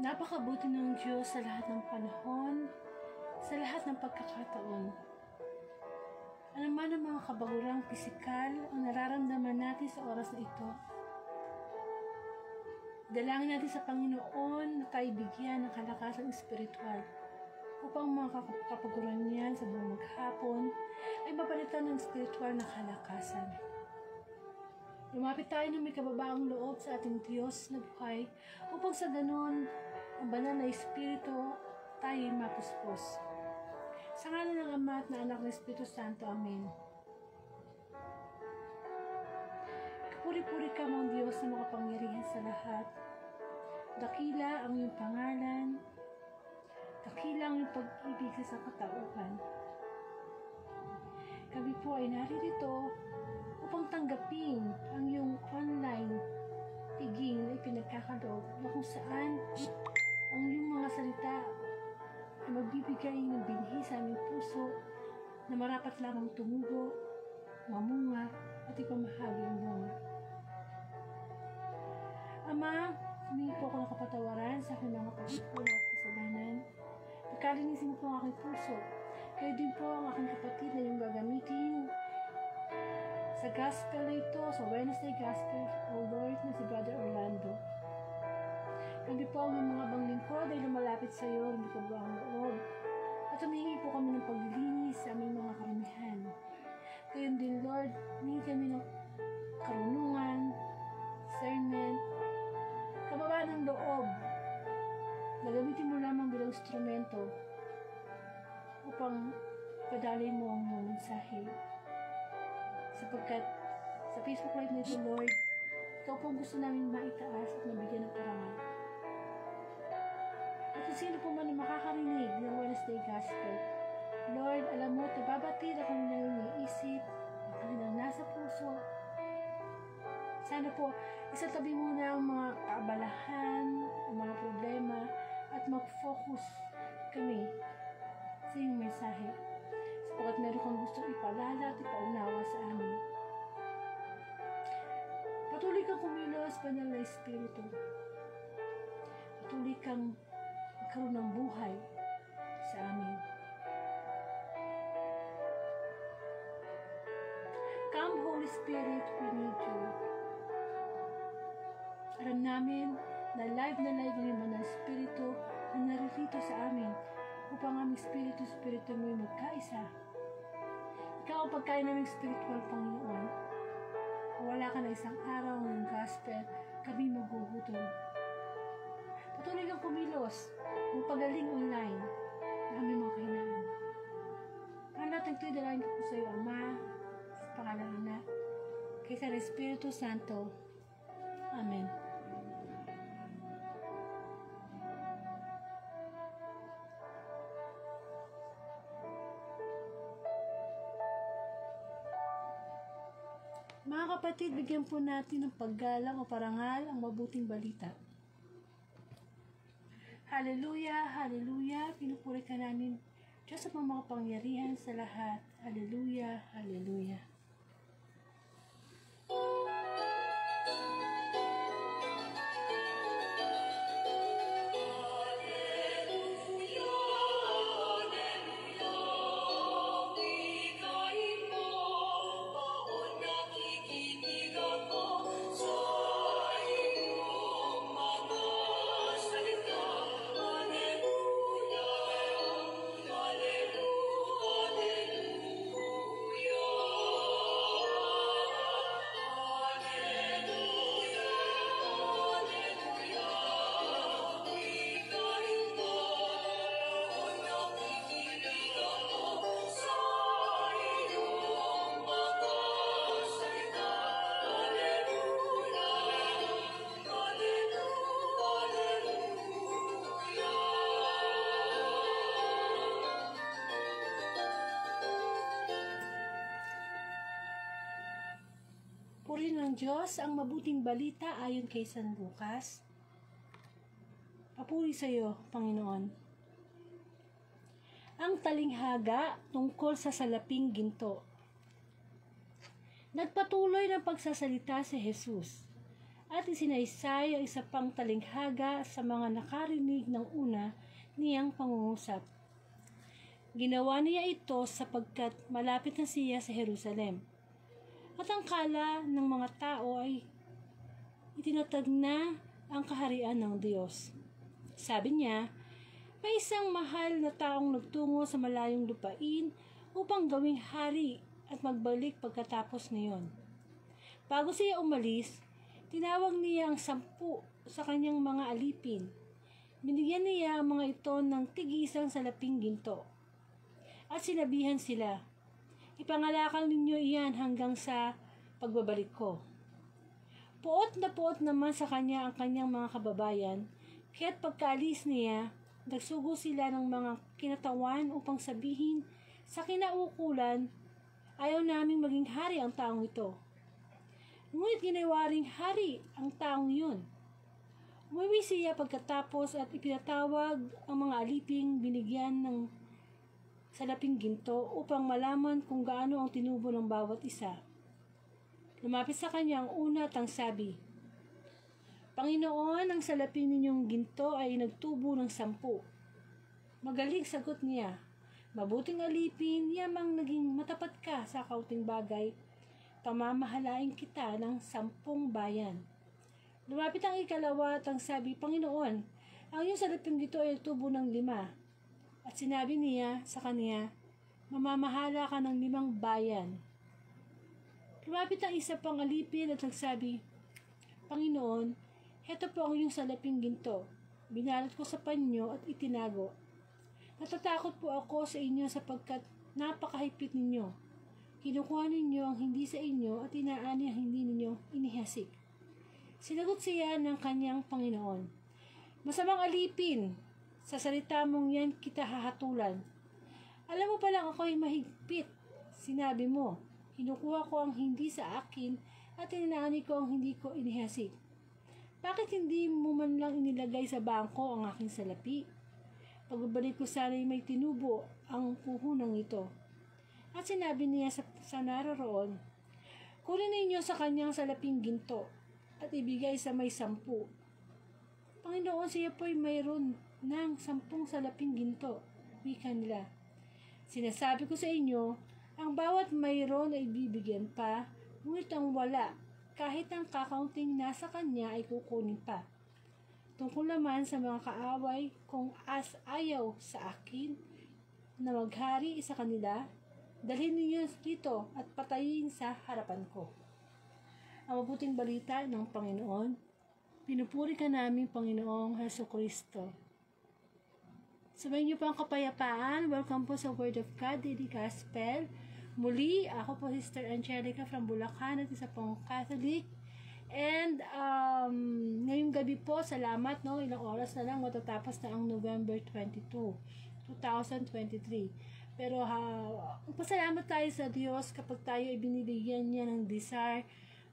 Napakabuti ng Diyos sa lahat ng panahon, sa lahat ng pagkakataon. Ano man ang mga kabagurang pisikal ang nararamdaman natin sa oras na ito, dalangin natin sa Panginoon na tayo bigyan ng kalakasan espiritual upang mga kapaguran niyan sa buong maghapon ay mapalitan ng espiritual na kalakasan. Lumapit tayo ng may kababaang loob sa ating Diyos na buhay upang sa ganon ang banal na Espiritu tayo mapuspos. Sa ngalan ng Ama at ng Anak ng Espiritu Santo. Amen. Kapuri-puri ka mong Diyos na makapangyarihan sa lahat. Dakila ang iyong pangalan. Dakila ang iyong pag-ibig sa katauhan. Kami po ay naririto upang tanggapin ang iyong online tiging na ipinagkakaloob na kung saan ang iyong mga salita ay magbibigay ng binhi sa aming puso na marapat lamang tumugo, mamunga at ipamahagi ang bunga. Ama, humingi po ako ng kapatawaran sa aking mga pagkukulang at kasalanan. Pagkalinisin po ang aking puso. Kayo din po ang aking kapatid na yung gagamitin sa gospel na ito, sa Wednesday Gospel, O Lord, na si Brother Orlando. Kami po ang mga banglingkod ay lumalapit sa iyo, hindi ko ba ang loob. At humingi po kami ng paglilinis sa aming mga karamihan. Gayon din, Lord, humingi kami ng karunungan, discernment, kababaan ng loob, na gamitin mo lamang bilang instrumento upang padalay mo ang iyong mensahe. Sapagkat sa Facebook Live nito, Lord, ikaw po gusto namin maitaas at mabigyan ng parangal. At kung sino po man ang makakarinig ng Wednesday Gospel, Lord, alam mo, tababatid ang kanilang iniisip, ang kanilang nasa puso. Sana po, isatabi mo na ang mga kaabalahan, ang mga problema, at mag-focus kami sa iyong mensahe. Sapagkat meron kang gusto ipalala at ipaunawa sa amin. Patuloy kang kumilos, banal na Espiritu. Patuloy kang magkaroon ng buhay sa amin. Come, Holy Spirit, we need you. Alam namin na live ang iyong banal Espiritu na naririto sa amin upang aming Espiritu mo'y magkaisa. Ikaw ang pagkain naming spiritual, Panginoon. Kung wala ka na isang araw ng gospel, kami magugutom. Patuloy kang kumilos, magpagaling online na aming mga kahinaan. Ang lahat ng ito'y dalangin ko po sa iyo, Ama, sa pangalan ng Anak, kaysa ng Espiritu Santo. Amen. Mga kapatid, bigyan po natin ng paggalang o parangal ang mabuting balita. Hallelujah, hallelujah, pinupuri ka namin, Diyos sa mga pangyarihan sa lahat. Hallelujah, hallelujah. Puri ng Diyos ang mabuting balita ayon kay San Lucas. Papuri sa iyo, Panginoon. Ang talinghaga tungkol sa salaping ginto. Nagpatuloy ng pagsasalita si Jesus at isinaysay ang isa pang talinghaga sa mga nakarinig ng una niyang pangungusap. Ginawa niya ito sapagkat malapit na siya sa Jerusalem. At ang kala ng mga tao ay itinatag na ang kaharian ng Diyos. Sabi niya, may isang mahal na taong nagtungo sa malayong lupain upang gawing hari at magbalik pagkatapos ngayon. Bago siya umalis, tinawag niya ang 10 sa kanyang mga alipin. Binigyan niya ang mga ito ng tig-isang salaping ginto. At sinabihan sila, ipangalakal ninyo iyan hanggang sa pagbabalik ko. Puot na puot naman sa kanya ang kanyang mga kababayan, kaya't pagkaalis niya, nagsugo sila ng mga kinatawan upang sabihin sa kinaukulan, ayaw naming maging hari ang taong ito. Ngunit ginawa ring hari ang taong yun. Umuwi siya pagkatapos at ipinatawag ang mga aliping binigyan ng salaping ginto upang malaman kung gaano ang tinubo ng bawat isa. Lumapit sa kanya ang una at ang sabi, Panginoon, ang salaping ninyong ginto ay nagtubo ng 10. Magaling, sagot niya. Mabuting alipin, yamang naging matapat ka sa kaunting bagay, pamamahalain kita ng 10 bayan. Lumapit ang ikalawa at ang sabi, Panginoon, ang iyong salaping ginto ay nagtubo ng 5. At sinabi niya sa kanya, mamamahala ka ng 5 bayan. Lumapit ang isa pang alipin at nagsabi, Panginoon, heto po ang iyong salaping ginto. Binalot ko sa panyo at itinago. Natatakot po ako sa inyo sapagkat napakahigpit ninyo. Kinukuha ninyo ang hindi sa inyo at inaani ang hindi ninyo inihasik. Sinagot siya ng kanyang Panginoon, Masamang alipin, sa salita mong yan kita hahatulan. Alam mo palang ako'y mahigpit. Sinabi mo, kinukuha ko ang hindi sa akin at inaani ko ang hindi ko inihasik. Bakit hindi mo man lang inilagay sa bangko ang aking salapi? Pagbabalik ko sana'y may tinubo ang puhunang ito. At sinabi niya sa naroroon, kunin ninyo sa kanyang salaping ginto at ibigay sa may 10. Panginoon, siya po'y mayroon ng 10 salaping ginto, wika nila. Sinasabi ko sa inyo, ang bawat mayroon ay bibigyan pa, ngunit ang wala, kahit ang kakaunting nasa kanya ay kukunin pa. Tungkol naman sa mga kaaway, kung ayaw sa akin na maghari sa kanila, dalhin ninyo dito at patayin sa harapan ko. Ang mabuting balita ng Panginoon, pinupuri ka namin Panginoong Jesucristo. Sabayin niyo po ang kapayapaan. Welcome po sa Word of God, Daily Gospel. Muli, ako po Sister Angelica from Bulacan at isa pong Catholic. And ngayong gabi po, salamat, no? Ilang oras na lang matatapos na ang November 22, 2023. Pero pasalamat tayo sa Diyos kapag tayo ay binibigyan niya ng desire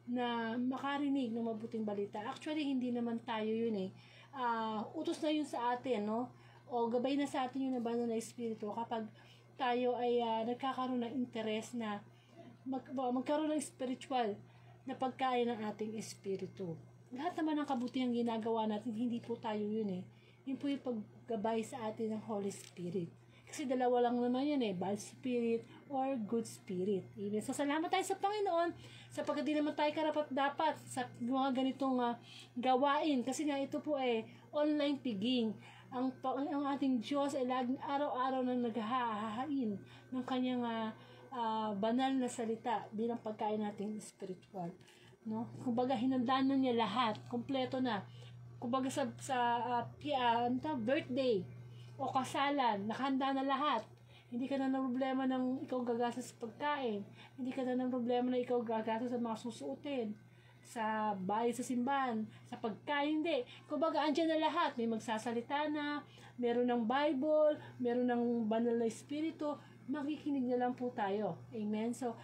na makarinig ng mabuting balita. Actually, hindi naman tayo yun eh. Utos na yun sa atin, no? O gabay na sa atin yung nabanal na espiritu kapag tayo ay nagkakaroon ng interes na magkaroon ng spiritual na pagkain ng ating espiritu. Lahat naman ng kabutihang ginagawa natin, hindi po tayo yun eh. Yun po yung paggabay sa atin ng Holy Spirit. Kasi dalawa lang naman yan eh, bad spirit or good spirit. Amen. So salamat tayo sa Panginoon sapagkat di naman tayo karapat-dapat sa mga ganitong gawain. Kasi nga ito po online piging. Ang ating Diyos ay laging araw-araw na naghahain ng kanyang banal na salita bilang pagkain nating spiritual. No? Kumbaga, hinandaan na niya lahat. Kompleto na. Kumbaga sa birthday o kasalan, nakahanda na lahat. Hindi ka na ng problema ng ikaw gagastos sa pagkain. Hindi ka na ng problema na ikaw gagastos sa mga susuotin. Sa bahay sa simbahan, sa pagkain, hindi. Kumbaga, andyan na lahat. May magsasalita na, meron ng Bible, meron ng banal na espiritu, makikinig na lang po tayo. Amen? So,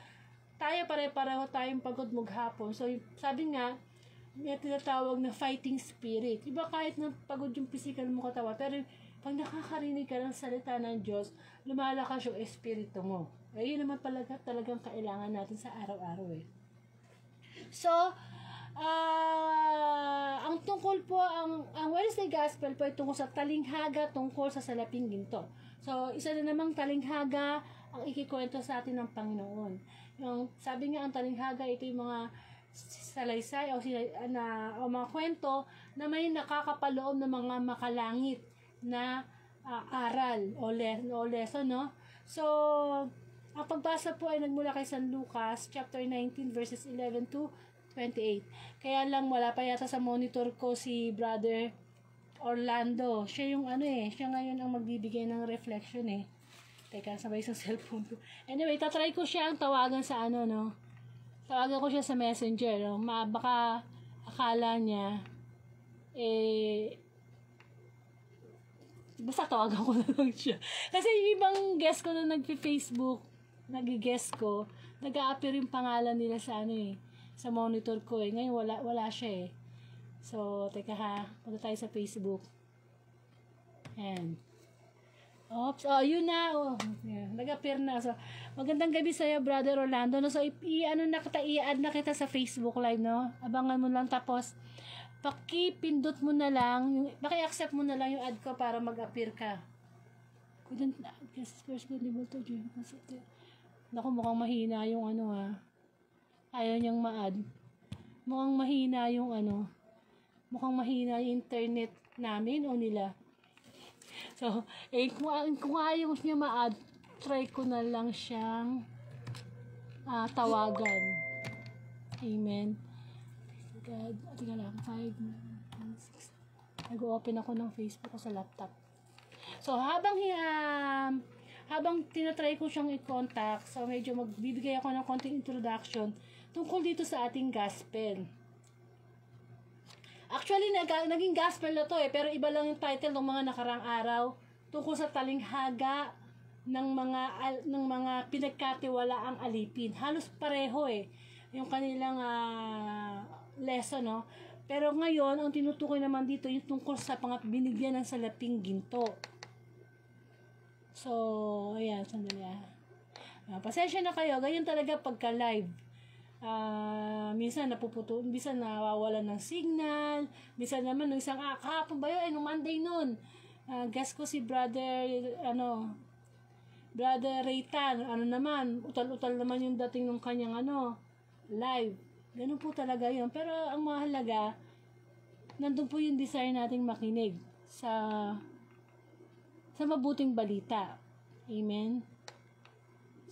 tayo pare-pareho tayong pagod maghapon. So, sabi nga, may tinatawag na fighting spirit. Iba kahit na pagod yung physical mo katawan, pero pag nakakarinig ka ng salita ng Diyos, lumalakas yung espiritu mo. Ayun naman talagang kailangan natin sa araw-araw eh. So, Ang tungkol po, ang Wednesday Gospel po ay tungkol sa talinghaga tungkol sa salaping ginto. So, isa na namang talinghaga ang ikikwento sa atin ng Panginoon. Yung, sabi nga, ang talinghaga, ito yung mga salaysay o mga kwento na may nakakapaloob ng mga makalangit na aral o lesson, no? So, ang pagbasa po ay nagmula kay San Lucas, chapter 19, verses 11 to 28. Kaya lang wala pa yata sa monitor ko si Brother Orlando. Siya yung siya ngayon ang magbibigay ng reflection eh. Teka, sabay sa cellphone ko. Anyway, tatry ko siya ang tawagan sa tawagan ko siya sa messenger. No? Baka akala niya, basta tawagan ko na lang siya. Kasi yung ibang guest ko na nag-Facebook, nag-guest ko, nag-a-appear yung pangalan nila sa sa monitor ko eh. Ngayon wala siya eh. So, teka ha, punta tayo sa Facebook. Ayan. Oops, yun na. Yeah, nag-appear na. So, magandang gabi sa'yo, Brother Orlando. No? So, i-add na kita sa Facebook Live, no? Abangan mo lang, tapos, paki-pindot mo na lang, paki-accept mo na lang yung ad ko para mag-appear ka. Couldn't guess first good able to join. Naku, mukhang mahina yung ayaw niyang ma-add. Mukhang mahina yung mukhang mahina yung internet namin o nila. So, kung ayaw niya ma-add, try ko na lang siyang tawagan. Amen. God, tingnan lang, 5, 6. Nag-open ako ng Facebook ko sa laptop. So, habang tinatry ko siyang i-contact, so medyo magbibigay ako ng konting introduction tungkol dito sa ating gospel. Actually, naging gospel na to pero iba lang yung title ng mga nakarang araw tungkol sa talinghaga ng mga pinagkatiwalaang alipin. Halos pareho yung kanilang lesson, no? Pero ngayon, ang tinutukoy naman dito yung tungkol sa binigyan ng salaping ginto. So, ayan, sandali pasensya na kayo, ganyan talaga pagka-live. Minsan minsan nawawalan ng signal, minsan naman nung isang kahapon ba yun, nung Monday nun, guess ko si Brother Raytan, naman, utal-utal naman yung dating ng kanyang live. Ganun po talaga yun. Pero ang mahalaga, nandun po yung desire nating makinig sa mabuting balita. Amen?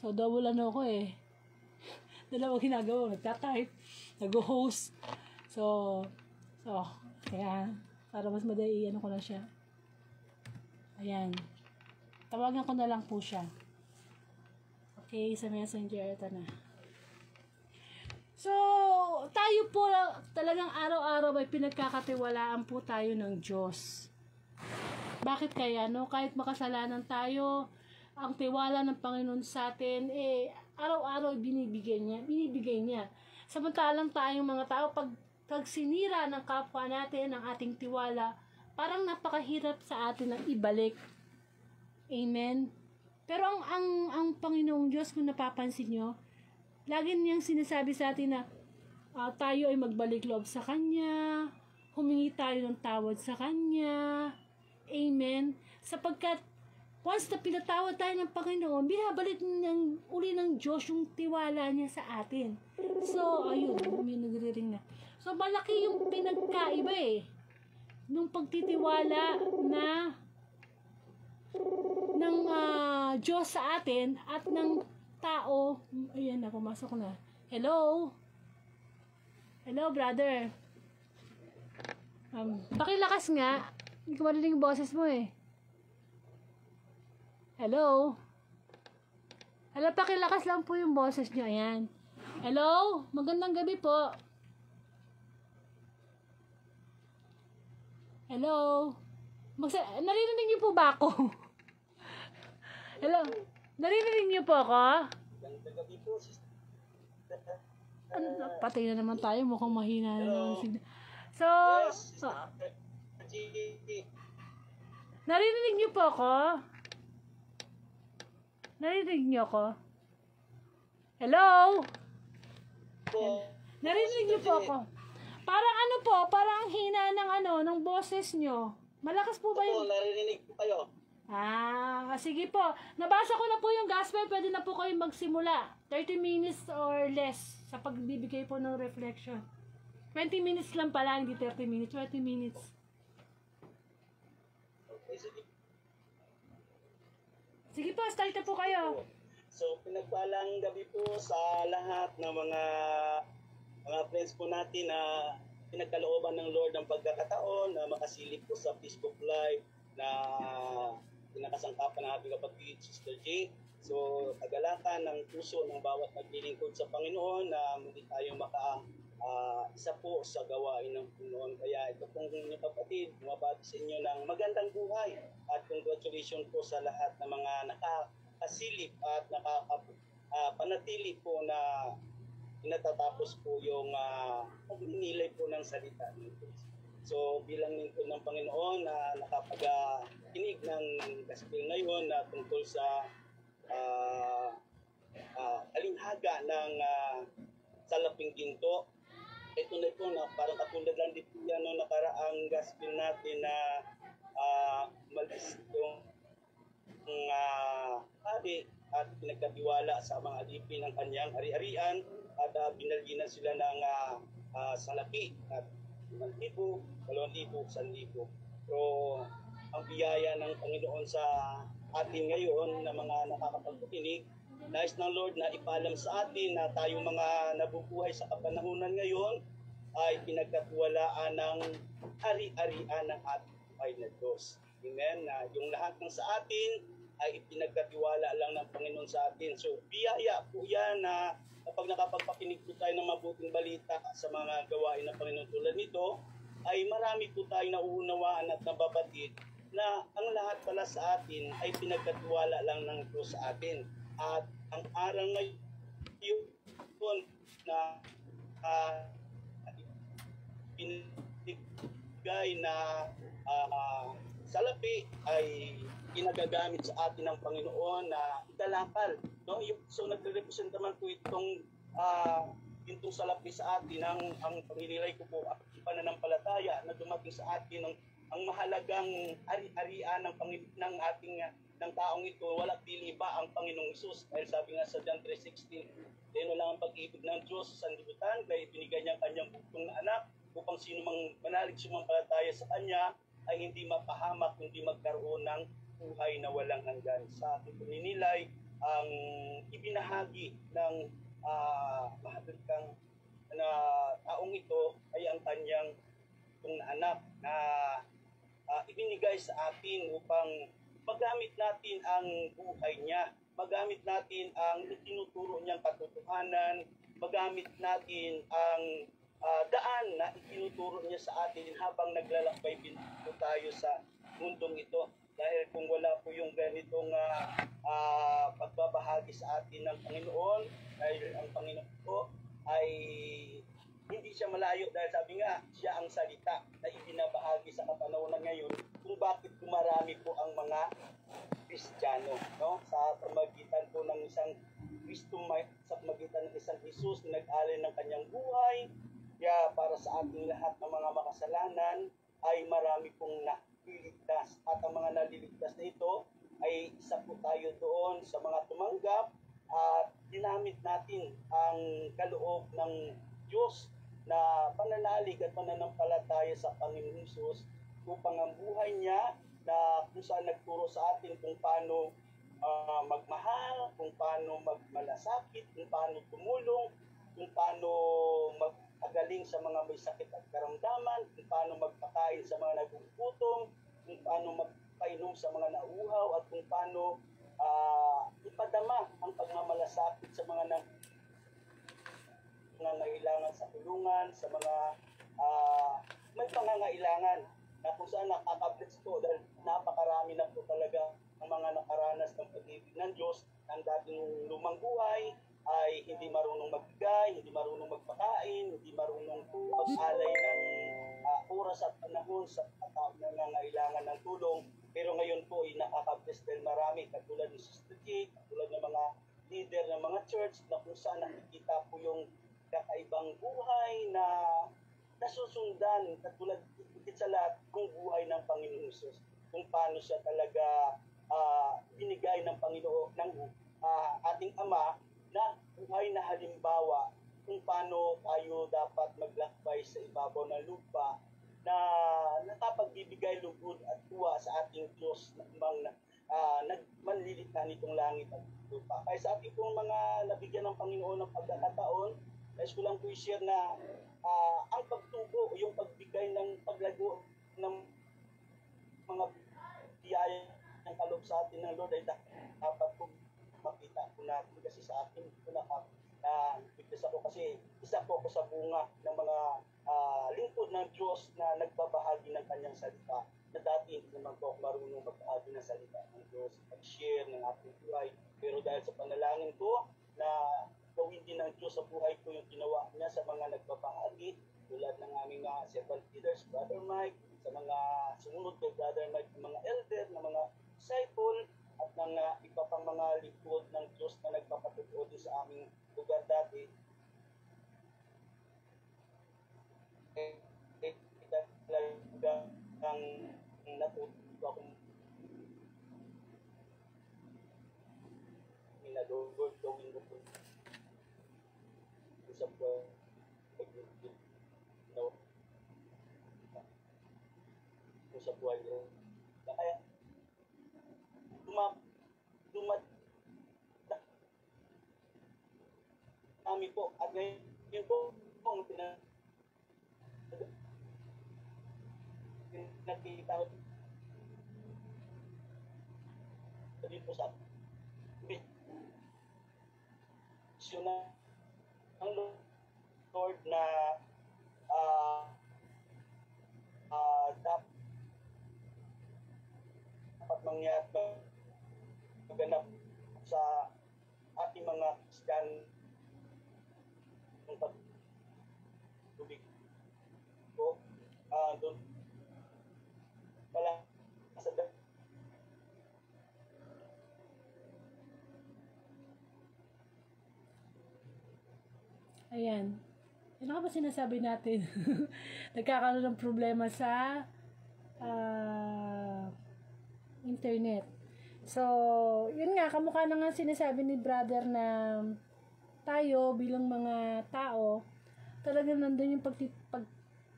So, double ako Dalawa ginagawa. Nagtatype, nag-host. So, kaya, para mas madali, ko na siya. Ayan. Tawagan ko na lang po siya. Okay, sa messenger, ito na. So, tayo po talagang araw-araw ay pinagkakatiwalaan po tayo ng Diyos. Bakit kaya, no? Kahit makasalanan tayo, ang tiwala ng Panginoon sa atin, araw-araw binibigay niya. Samantalang tayong mga tao, pag sinira ng kapwa natin ang ating tiwala, parang napakahirap sa atin ang ibalik. Amen? Pero ang Panginoong Diyos, kung napapansin nyo, lagi niyang sinasabi sa atin na tayo ay magbalik loob sa Kanya, humingi tayo ng tawad sa Kanya. Amen? Sapagkat once na pinatawad tayo ng Panginoon, binabalik uli ng Diyos yung tiwala niya sa atin. So, ayun, may nagre-ring na. So, malaki yung pinagkaiba nung pagtitiwala ng Diyos sa atin at ng tao. Ayan na, pumasok na. Hello? Hello, brother. Pakilakas nga. Hindi ko marinig yung boses mo Hello? Hello, pakilakas lang po yung boses nyo. Ayan. Hello? Magandang gabi po. Hello? Naririnig niyo po ba ako? Hello? Naririnig niyo po ako? Patay na naman tayo. Mukhang mahina na naman signal. So, naririnig niyo po ako? Naririnig niyo ako? Hello? Naririnig niyo po ako? Parang ano po, parang hina ng ng boses nyo. Malakas po ba Opo, yung... narinig po kayo. Sige po. Nabasa ko na po yung gospel. Pwede na po kayo magsimula. 30 minutes or less sa pagbibigay po ng reflection. 20 minutes lang pala, hindi 30 minutes. 20 minutes. Okay, sige. Sige po, start na po kayo. So, pinagpalang gabi po sa lahat ng mga friends po natin na pinagkalooban ng Lord ng pagkakataon na makasilip po sa Facebook Live na pinakasangkapan ng ating kapatid, Sister J. So, tagalakan ng puso ng bawat naglilingkod sa Panginoon na muli tayo isa po sa gawain ng Panginoon. Kaya ito pong inyong kapatid, bumabati sa inyo ng magandang buhay at congratulations po sa lahat ng mga nakakasilip at panatili po na pinatatapos po yung pagninilay po ng salita ng Diyos. So bilang lingkod ng Panginoon na nakapag-kinig ng gospel ngayon na tungkol sa alinghaga ng salaping ginto, ito na po na parang katulad lang dito yan no, nakaraang gospel natin na malis yung hari at pinagkatiwala sa mga alipin ng kanyang ari-arian at binalginan sila ng salapi at 1,000, 2,000, 1,000. So, ang biyaya ng Panginoon sa atin ngayon na mga nakakapagpakinig, nais ng Lord na ipaalam sa atin na tayo mga nabubuhay sa kapanahunan ngayon ay pinagkatiwalaan ng ari-arian ng ating buhay na Diyos. Amen? Na yung lahat ng sa atin ay ipinagkatiwala lang ng Panginoon sa atin. So, biyaya po yan na kapag nakapagpakinig po tayo ng mabuting balita sa mga gawain ng Panginoon tulad nito, ay marami po tayo nauunawaan at nababatid na ang lahat pala sa atin ay pinagkatiwala lang ng Diyos sa atin. At ang aral ngayon na binigay na salapi ay ginagagamit sa atin ng Panginoon na ikalakal. No? So nagre-represent naman po itong salapi sa atin ang paninilay ko po ang pananampalataya na dumating sa atin ang mahalagang ari-arian ng ating ng taong ito, wala pili ba ang Panginoong Hesus. Dahil sabi nga sa John 3:16, deno lang ang pag-ibig ng Diyos sa sanlibutan, kaya ibinigay niya ang kanyang buktong na anak upang sino mang manalig sumampalataya sa kanya ay hindi mapahamak, kundi magkaroon ng buhay na walang hanggan. Sa ating paninilay, ang ibinahagi ng mahalagang na taong ito ay ang kanyang buktong na anak na ibinigay sa atin upang magamit natin ang buhay niya, magamit natin ang itinuturo niyang katotohanan, magamit natin ang daan na itinuturo niya sa atin habang naglalakbay po tayo sa mundong ito. Dahil kung wala po yung ganitong pagbabahagi sa atin ng Panginoon, dahil ang Panginoon po ay hindi siya malayo dahil sabi nga, siya ang salita na ibinabahagi sa kapanahonan ngayon kung bakit kumarami po ang mga Kristiyano, no? Sa pamagitan po ng isang Kristo, sa pamagitan ng isang Jesus na nag-alay ng kanyang buhay, kaya para sa ating lahat ng mga makasalanan ay marami pong naliligtas. At ang mga naliligtas na ito ay isa po tayo doon sa mga tumanggap at ginamit natin ang kaloob ng Diyos na pananalig at pananampalataya sa Panginoong Hesus upang ang buhay niya na kung saan nagturo sa atin kung paano magmahal, kung paano magmalasakit, kung paano tumulong, kung paano magpagaling sa mga may sakit at karamdaman, kung paano magpakain sa mga nagugutom, kung paano magpainom sa mga nauuhaw, at kung paano ipadama ang pagmamalasakit sa mga nangangailangan sa tulungan, sa mga may pangangailangan na kung saan nakaka-bless po dahil napakarami na po talaga ang mga nakaranas ng pag-ibig ng Diyos. Ang dating lumang buhay ay hindi marunong magbigay, hindi marunong magpakain, hindi marunong mag-alay ng oras at panahon sa tao na nangangailangan ng tulong. Pero ngayon po ay nakaka-bless dahil marami katulad ni Sister J, katulad ng mga leader ng mga church na kung saan nakikita po yung kakaibang buhay na nasusundan katulad higit sa lahat ang buhay ng Panginoon Hesus, kung paano siya talaga binigay ng Panginoon ng ating Ama na buhay na halimbawa kung paano tayo dapat maglakbay sa ibabaw ng lupa na nakapagbibigay lugod at tuwa sa ating Diyos na nagmanlilikha nitong langit at lupa. Kaya sa ating pong mga nabigyan ng Panginoon ng pagkakataon, nais ko lang po i-share na ang pagtubo o yung pagbigay ng paglago ng mga biyaya ng kaloob sa atin ng Lord ay dapat po makita po natin kasi sa atin po biglas ako kasi isa po ako sa bunga ng mga lingkod ng Diyos na nagbabahagi ng kanyang salita na dati hindi naman po ako marunong magbahagi ng salita ng Diyos at share ng ating buhay, pero dahil sa panalangin ko na gawin din ng Diyos sa buhay ko yung ginawa niya sa mga nagbabahagi tulad ng aming servant leaders, Brother Mike, sa mga sumunod kay Brother Mike, ng mga elder, ng mga disciple, at ng iba pang mga lingkod ng Diyos na nagpapatutuo din sa aming lugar dati. Talagang natuto akong minalugod gawin ko po sa buhay ko. Kaya kami po at ngayon po ang nakikita ko dito sa mission ng Lord na dapat mangyari maganap sa ating mga Christian ng pagtubig ko doon pala sa Ayan. Ano ka ba sinasabi natin? Nagkakaroon ng problema sa internet. So, yun nga, kamukha na nga sinasabi ni brother na tayo bilang mga tao, talagang nandun yung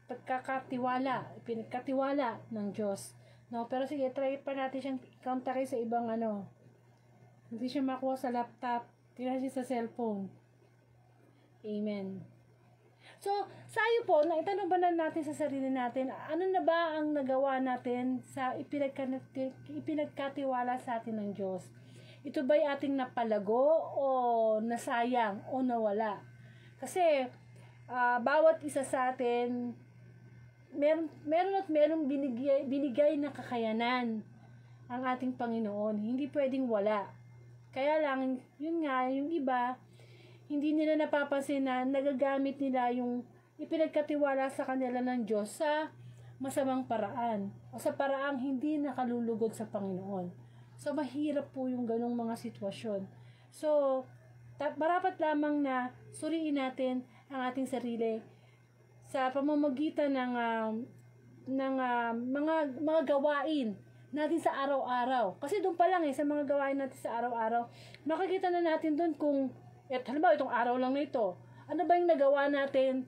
pagkakatiwala, pinagkatiwala ng Diyos. No? Pero sige, try pa natin siyang counter sa ibang hindi siya makuha sa laptop, tira siya sa cellphone. Amen. So, sayo po, naitanong ba na natin sa sarili natin, ano na ba ang nagawa natin sa ipinagkatiwala sa atin ng Diyos? Ito ba'y ating napalago o nasayang o nawala? Kasi, bawat isa sa atin, merong binigay na kakayanan ang ating Panginoon. Hindi pwedeng wala. Kaya lang, yun nga, yung iba, hindi nila napapansin na nagagamit nila yung ipinagkatiwala sa kanila ng Diyos sa masamang paraan o sa paraang hindi nakalulugod sa Panginoon. So, mahirap po yung ganong mga sitwasyon. So, marapat lamang na suriin natin ang ating sarili sa pamamagitan ng mga gawain natin sa araw-araw. Kasi doon pa lang sa mga gawain natin sa araw-araw, makikita na natin doon kung halimbawa, itong araw lang na ito, ano ba yung nagawa natin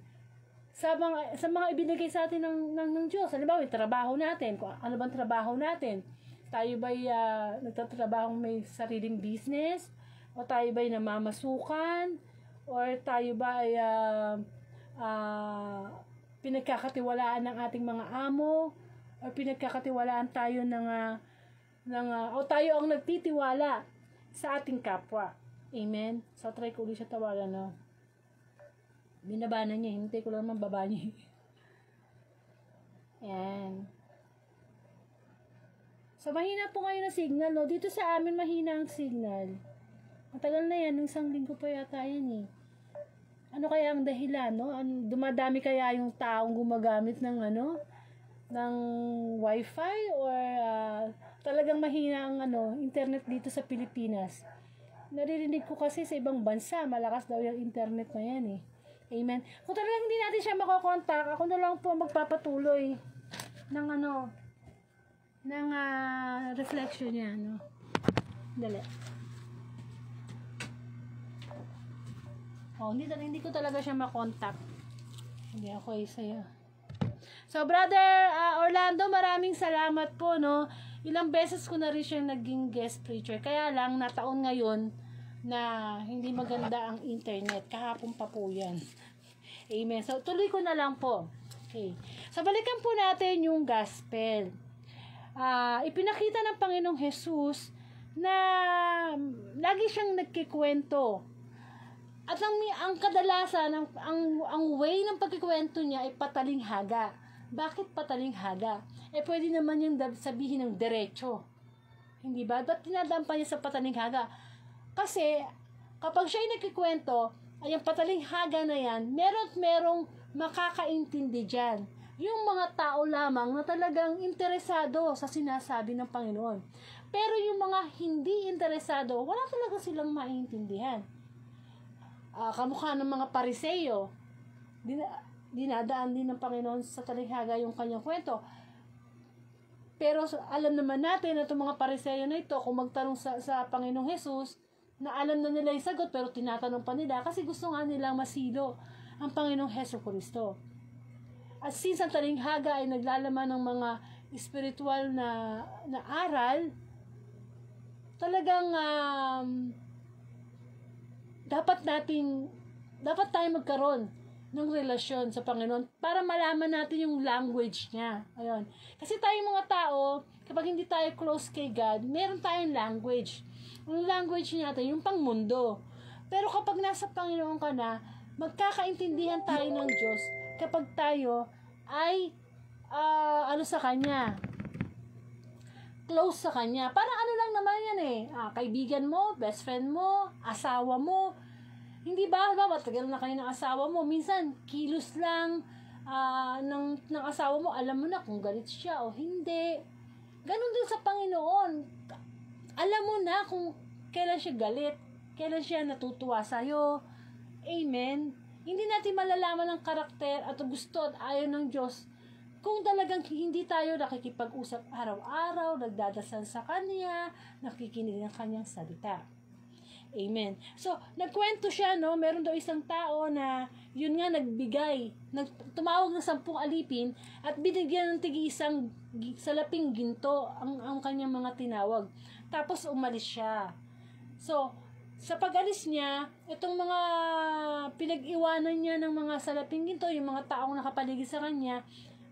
sa mga ibinigay sa atin ng Diyos? Halimbawa, yung trabaho natin, kung ano bang trabaho natin? Tayo ba'y nagtatrabaho may sariling business? O tayo ba'y namamasukan? Or tayo ba'y pinagkakatiwalaan ng ating mga amo? Or pinagkakatiwalaan tayo o tayo ang nagtitiwala sa ating kapwa? Amen. So, try ko ulit siya tawagan, no? Binaba na niya. Hintay ko lang mababa niya. Ayan. So, mahina po ngayon ang signal, no? Dito sa amin, mahina ang signal. Matagal na yan. Nung 1 linggo pa yata yan, eh. Ano kaya ang dahilan, no? Dumadami kaya yung taong gumagamit ng, ng wifi? Or talagang mahina ang, internet dito sa Pilipinas? Naririnig ko kasi sa ibang bansa, malakas daw yung internet na yan, eh. Amen. Kung talagang hindi natin siya makokontak, ako na lang po magpapatuloy ng reflection niya, no? Dali. Hindi ko talaga siya makontak. Hindi ako sa'yo. So, Brother Orlando, maraming salamat po, no? Ilang beses ko na rin siya naging guest preacher. Kaya lang, nataon ngayon na hindi maganda ang internet. Kahapon pa po yan. Amen. So, tuloy ko na lang po. Okay. So, balikan po natin yung gospel. Ipinakita ng Panginoong Jesus na lagi siyang nagkikwento. At ang kadalasan, ang way ng pagkikwento niya ay patalinghaga. Bakit patalinghaga? Pwede naman yung sabihin ng diretso. Hindi ba? Ba't dinadampa niya sa patalinghaga? Kasi, kapag siya ay nagkikwento, ay ang patalinghaga na yan, merong makakaintindi dyan. Yung mga tao lamang na talagang interesado sa sinasabi ng Panginoon. Pero yung mga hindi interesado, wala talaga silang maintindihan. Kamukha ng mga Pariseo, dinadaan din ng Panginoon sa talinghaga yung kanyang kwento. Pero alam naman natin na itong mga Pariseo na ito, kung magtanong sa Panginoong Jesus, na alam na nila yung sagot, pero tinatanong pa nila kasi gusto nga nilang masilo ang Panginoong Hesus Kristo. At since ang talinghaga ay naglalaman ng mga spiritual na aral, talagang dapat tayo magkaroon ng relasyon sa Panginoon para malaman natin yung language niya. Ayun. Kasi tayong mga tao, kapag hindi tayo close kay God, meron tayong language. Ang language natin, yung pangmundo. Pero kapag nasa Panginoon ka na, magkakaintindihan tayo ng Diyos kapag tayo ay sa Kanya. Close sa Kanya. Parang lang naman yan kaibigan mo, best friend mo, asawa mo. Hindi ba? Matagal na kayo ng asawa mo. Minsan, kilos lang ng asawa mo. Alam mo na kung galit siya o hindi. Ganon din sa Panginoon. Alam mo na kung kailan siya galit, kailan siya natutuwa sa'yo. Amen. Hindi natin malalaman ang karakter at gusto at ayaw ng Diyos kung talagang hindi tayo nakikipag-usap araw-araw, nagdadasal sa Kanya, nakikinig ng Kanyang salita. Amen. So, nagkwento siya, no? Meron daw isang tao na, yun nga, tumawag ng 10 alipin at binigyan ng tig-isang salaping ginto ang kanyang mga tinawag. Tapos, umalis siya. So, sa pag-alis niya, itong mga pinag-iwanan niya ng mga salaping ginto, yung mga taong nakapaligid sa kanya,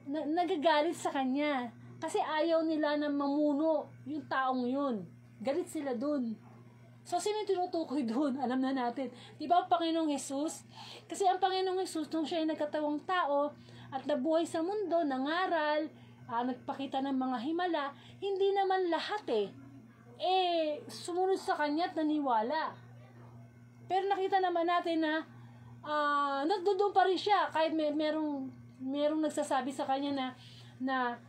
nagagalit sa kanya. Kasi ayaw nila na mamuno yung taong yun. Galit sila dun. So, sino yung tinutukoy dun? Alam na natin. Di ba ang Panginoong Jesus? Kasi ang Panginoong Jesus, nung siya ay nagkatawang tao at nabuhay sa mundo, nangaral, nagpakita ng mga himala, hindi naman lahat sumunod sa kanya at naniwala. Pero nakita naman natin na nagdudum pa rin siya kahit merong nagsasabi sa kanya na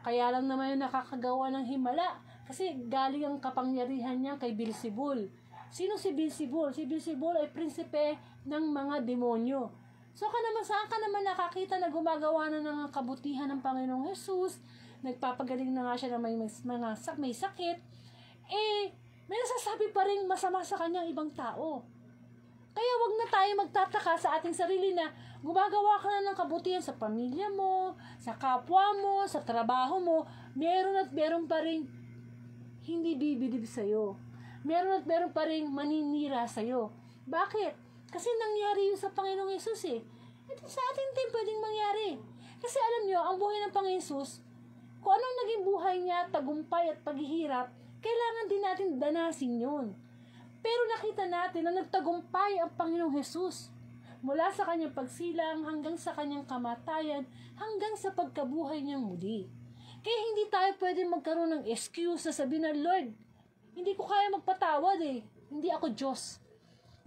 kaya lang naman yung nakakagawa ng himala kasi galing ang kapangyarihan niya kay Beelzebul. Sino si Beelzebul? Si Beelzebul ay prinsipe ng mga demonyo. So saan ka naman nakakita na gumagawa na ng kabutihan ng Panginoong Jesus, nagpapagaling na nga siya ng may sakit, may nasasabi pa rin masama sa kanyang ibang tao. Kaya wag na tayo magtataka sa ating sarili na gumagawa ka na ng kabutihan sa pamilya mo, sa kapwa mo, sa trabaho mo, meron pa rin hindi bibilib sa'yo. Meron pa rin maninira sa'yo. Bakit? Kasi nangyari yun sa Panginoong Yesus Ito sa atin din pwedeng mangyari. Kasi alam nyo, ang buhay ng Panginoong Yesus, kung anong naging buhay niya, tagumpay at paghihirap, kailangan din natin danasin yun. Pero nakita natin na nagtagumpay ang Panginoong Jesus mula sa kanyang pagsilang hanggang sa kanyang kamatayan hanggang sa pagkabuhay niyang muli. Kaya hindi tayo pwede magkaroon ng excuse na sabihin na, Lord, hindi ko kaya magpatawad Hindi ako Diyos.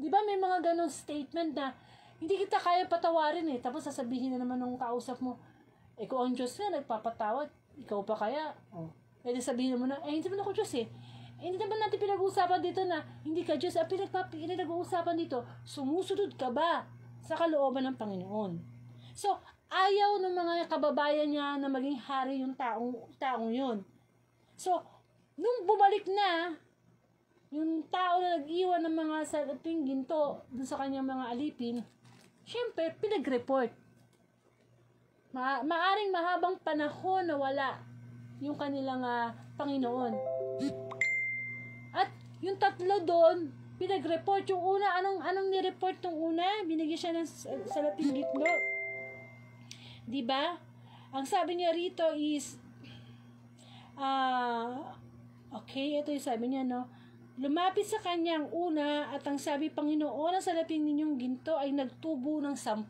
Di ba may mga ganong statement na hindi kita kaya patawarin tapos sasabihin na naman ng kausap mo, kung ang Diyos na nagpapatawad, ikaw pa kaya? Pwede sabihin mo na, hindi naman ako Diyos hindi naman natin pinag-uusapan dito na hindi ka Diyos. Pinag-uusapan dito, sumusunod ka ba sa kalooban ng Panginoon. So, ayaw ng mga kababayan niya na maging hari yung taong yun. So, nung bumalik na, yung tao na nag-iwan ng mga salaping ginto dun sa kanyang mga alipin, syempre, pinag-report. Maaring mahabang panahon na wala yung kanilang Panginoon. At yung tatlo doon, pinag-report. Yung una, anong ni-report yung una? Binigyan siya ng salaping ginto. Diba? Ang sabi niya rito is, okay, ito yung sabi niya, no? Lumapit sa kanya ang una at ang sabi, Panginoon, ang salaping ninyong ginto ay nagtubo ng 10.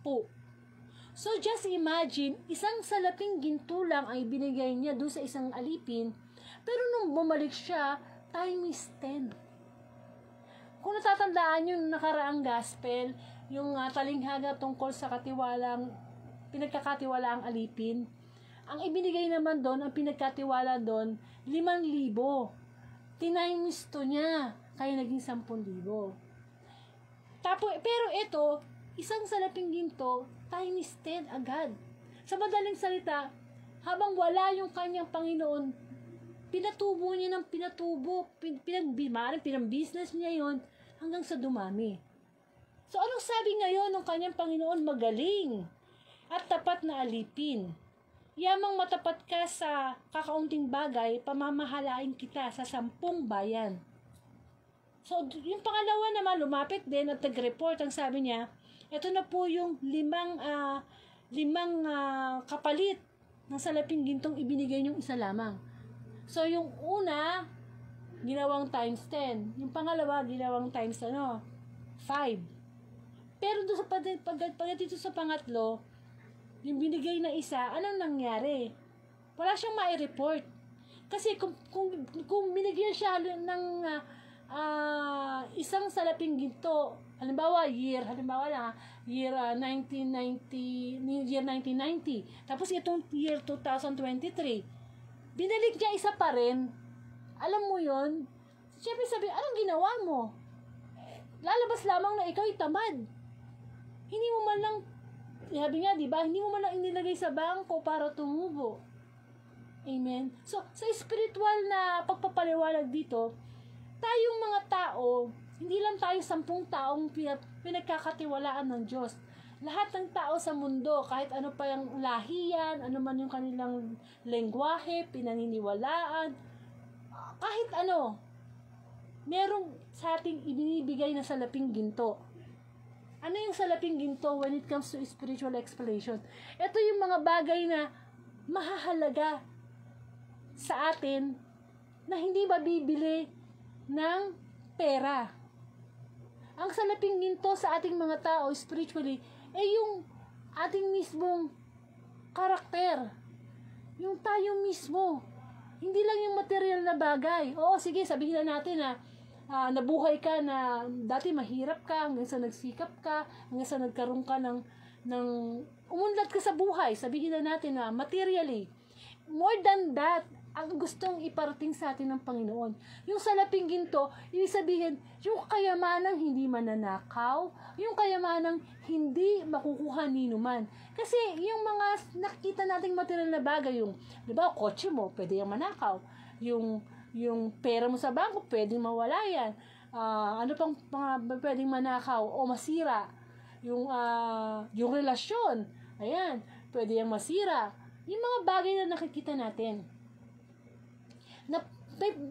So, just imagine, isang salaping ginto lang ay binigay niya doon sa isang alipin, pero nung bumalik siya, time is 10. Kung natatandaan yung nakaraang gospel, yung talinghaga tungkol sa pinagkakatiwalaang alipin, ang ibinigay naman doon, ang pinagkatiwala doon, 5,000. Tinimes to niya, kaya naging 10,000. Pero ito, isang salaping ginto, time is 10 agad. Sa madaling salita, habang wala yung kanyang Panginoon, pinatubo niya ng pinatubo, pinang-business niya yon hanggang sa dumami. So, anong sabi ngayon ng kanyang Panginoon? Magaling at tapat na alipin. Yamang matapat ka sa kakaunting bagay, pamamahalain kita sa 10 bayan. So, yung pangalawa naman, lumapit din at nag-report. Ang sabi niya, ito na po yung limang kapalit ng salaping gintong ibinigay niyong isa lamang. So, yung una, ginawang times 10. Yung pangalawa, ginawang times 5. Pero doon dito sa pangatlo, yung binigay na isa, anong nangyari? Wala siyang ma-report. Kasi kung binigyan siya ng isang salaping ginto, halimbawa year 1990, tapos itong year 2023, binalik niya isa pa rin. Alam mo yon? Siyempre sabi, anong ginawa mo? Lalabas lamang na ikaw'y tamad. Hindi mo man lang, sabi nga, diba? Hindi mo man lang inilagay sa bangko para tumubo. Amen? So, sa spiritual na pagpapaliwanag dito, tayong mga tao, hindi lang tayo 10 taong pinagkakatiwalaan ng Diyos. Lahat ng tao sa mundo, kahit ano pa yung lahiyan, ano man yung kanilang lengguwahe, pinaniniwalaan, kahit ano, merong sa ating ibinibigay na salaping ginto. Ano yung salaping ginto when it comes to spiritual explanation? Ito yung mga bagay na mahahalaga sa atin na hindi mabibili ng pera. Ang salaping ginto sa ating mga tao spiritually ay yung ating mismong karakter. Yung tayo mismo. Hindi lang yung material na bagay. Oo, sige, sabihin na natin na nabuhay ka na dati mahirap ka, hanggang sa nagsikap ka, hanggang sa nagkaroon ka ng umunlad ka sa buhay. Sabihin na natin na materially. More than that, ang gustong iparating sa atin ng Panginoon. Yung salaping ginto, ibig sabihin, yung kayamanang hindi mananakaw, yung kayamanang hindi makukuha ni numan. Kasi yung mga nakita nating material na bagay, yung, di ba, kotse mo, pwede yung manakaw. Yung pera mo sa bangko, pwedeng mawala yan. Ano pang mga pwedeng manakaw o masira? Yung relasyon, ayan, pwede yung masira. Yung mga bagay na nakikita natin, na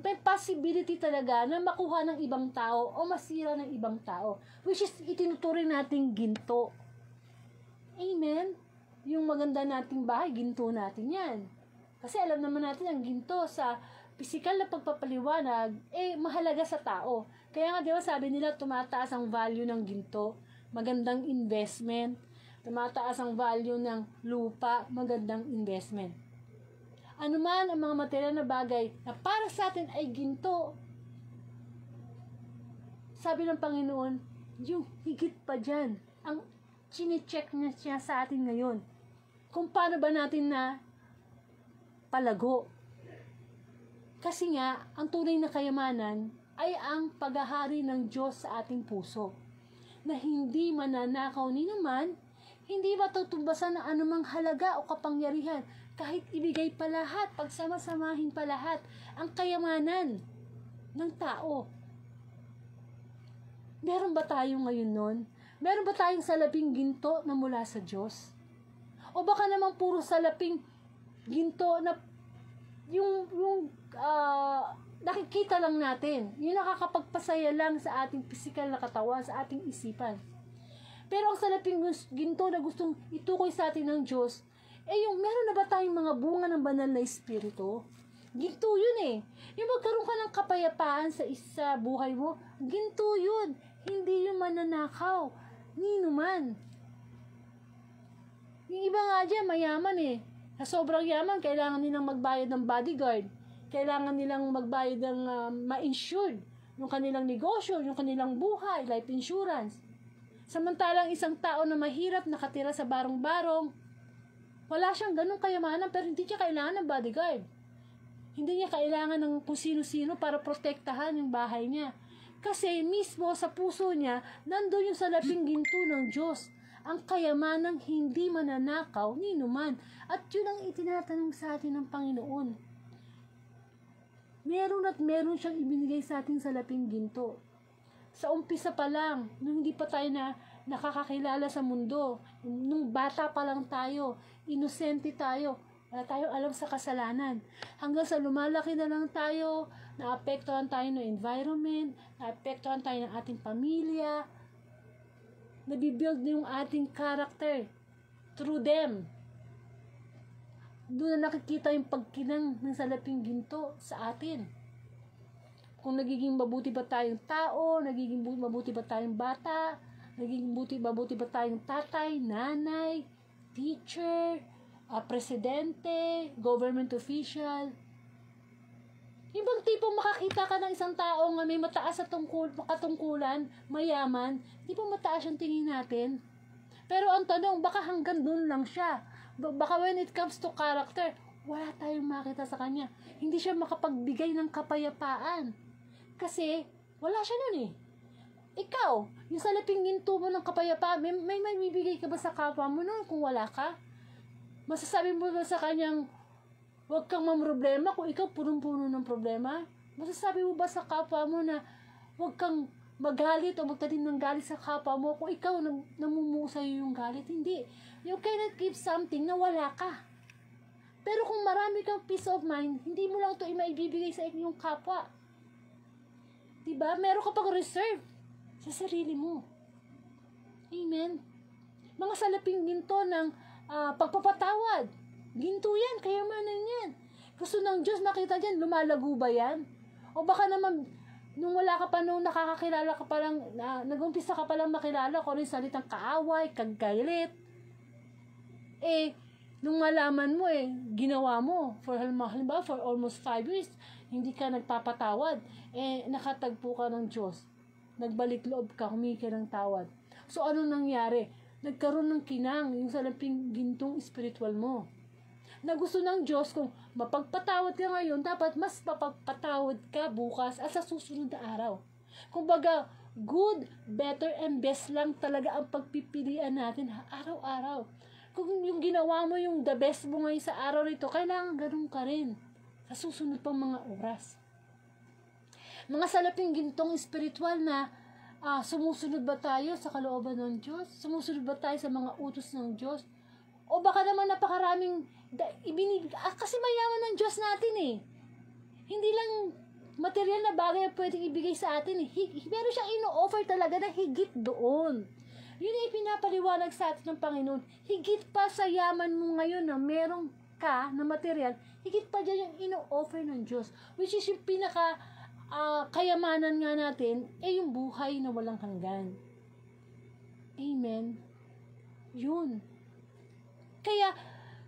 may possibility talaga na makuha ng ibang tao o masira ng ibang tao, which is itinuturing nating ginto. Amen? Yung maganda nating bahay, ginto natin yan. Kasi alam naman natin ang ginto sa physical na pagpapaliwanag, mahalaga sa tao. Kaya nga, di ba, sabi nila, tumataas ang value ng ginto, magandang investment. Tumataas ang value ng lupa, magandang investment. Ano man ang mga material na bagay na para sa atin ay ginto, sabi ng Panginoon, yung higit pa dyan, ang chine-check niya sa atin ngayon. Kung paano ba natin na palago. Kasi nga, ang tunay na kayamanan ay ang paghahari ng Diyos sa ating puso. na hindi mananakaw ni naman, hindi matutumbasan ng anumang halaga o kapangyarihan, kahit ibigay pa lahat, pagsama-samahin pa lahat, ang kayamanan ng tao. Meron ba tayo ngayon nun? Meron ba tayong salaping ginto na mula sa Diyos? O baka naman puro salaping ginto na nakikita lang natin. Yung nakakapagpasaya lang sa ating physical na katawan, sa ating isipan. Pero ang salaping ginto na gustong itukoy sa atin ng Diyos, yung meron na ba tayong mga bunga ng banal na espiritu? Ginto yun eh. Yung magkaroon ka ng kapayapaan sa isa buhay mo, ginto yun. Hindi yung mananakaw. Nino man. Yung iba nga dyan, mayaman eh. Sa sobrang yaman, kailangan nilang magbayad ng bodyguard. Kailangan nilang magbayad ng ma-insured. Yung kanilang negosyo, yung kanilang buhay, life insurance. Samantalang isang tao na mahirap, nakatira sa barong-barong, wala siyang ganong kayamanan, pero hindi niya kailangan ng bodyguard. Hindi niya kailangan ng kung sino-sino para protektahan yung bahay niya. Kasi mismo sa puso niya, nandoon yung salaping ginto ng Diyos. Ang kayamanang hindi mananakaw ni numan. At yun ang itinatanong sa atin ng Panginoon. Meron siyang ibinigay sa ating salaping ginto. Sa umpisa pa lang, nung hindi pa tayo nakakakilala sa mundo, nung bata pa lang tayo, inosente tayo, wala tayong alam sa kasalanan. Hanggang sa lumalaki na lang tayo, naapektuhan tayo ng environment, naapektuhan tayo ng ating pamilya, nabibuild na yung ating character through them. Doon na nakikita yung pagkinang ng salaping ginto sa atin. Kung nagiging mabuti ba tayong tao, nagiging mabuti ba tayong bata, nagiging mabuti ba tayong tatay, nanay, teacher, presidente, government official. Yung bang tipong makakita ka ng isang tao nga may mataas sa katungkulan, mayaman, di ba mataas yung tingin natin? Pero ang tanong, baka hanggang doon lang siya. Baka when it comes to character, wala tayong makita sa kanya. Hindi siya makapagbigay ng kapayapaan. Kasi, wala siya nun eh. Ikaw, yung salaping ginto mo ng kapayapaan, may bibigay ka ba sa kapwa mo nun kung wala ka? Masasabi mo ba sa kanyang, huwag kang mamroblema kung ikaw punong-puno ng problema? Masasabi mo ba sa kapwa mo na huwag kang magalit o magtanim ng galit sa kapwa mo kung ikaw namumuo sa'yo yung galit? Hindi. You cannot give something na wala ka. Pero kung marami kang peace of mind, hindi mo lang ito maibibigay sa inyong kapwa. Diba? Meron ka pang reserve sa sarili mo. Amen? Mga salaping ginto ng pagpapatawad. Ginto yan, kayamanan yan. Gusto ng Diyos, nakita dyan, lumalago ba yan? O baka naman, nung wala ka pa, nung nakakakilala ka pa lang, nag-umpisa ka pa lang makilala ko rin salitang kaaway, kagalit. Nung malaman mo ginawa mo, halimbawa, for almost 5 years, hindi ka nagpapatawad, nakatagpo ka ng Diyos. Nagbalik loob ka, humingi ka ng tawad. So, ano nangyari? Nagkaroon ng kinang, yung salaping gintong spiritual mo. Na gusto ng Diyos, kung mapagpatawad ka ngayon, dapat mas mapagpatawad ka bukas at sa susunod na araw. Kumbaga, good, better, and best lang talaga ang pagpipilian natin araw-araw. Kung yung ginawa mo yung the best mo ngayon sa araw nito, kailangan ganun ka rin sa susunod pang mga oras. Mga salaping gintong spiritual na sumusunod ba tayo sa kalooban ng Diyos? Sumusunod ba tayo sa mga utos ng Diyos? O baka naman napakaraming kasi mayaman ng Diyos natin eh. Hindi lang material na bagay ang pwedeng ibigay sa atin eh. Pero siyang ino-offer talaga na higit doon. Yun ay pinapaliwanag sa atin ng Panginoon. Higit pa sa yaman mo ngayon na merong ka na material, higit pa dyan yung ino-offer ng Diyos. Which is yung pinaka kayamanan nga natin, yung buhay na walang hanggan. Amen. Yun. Kaya,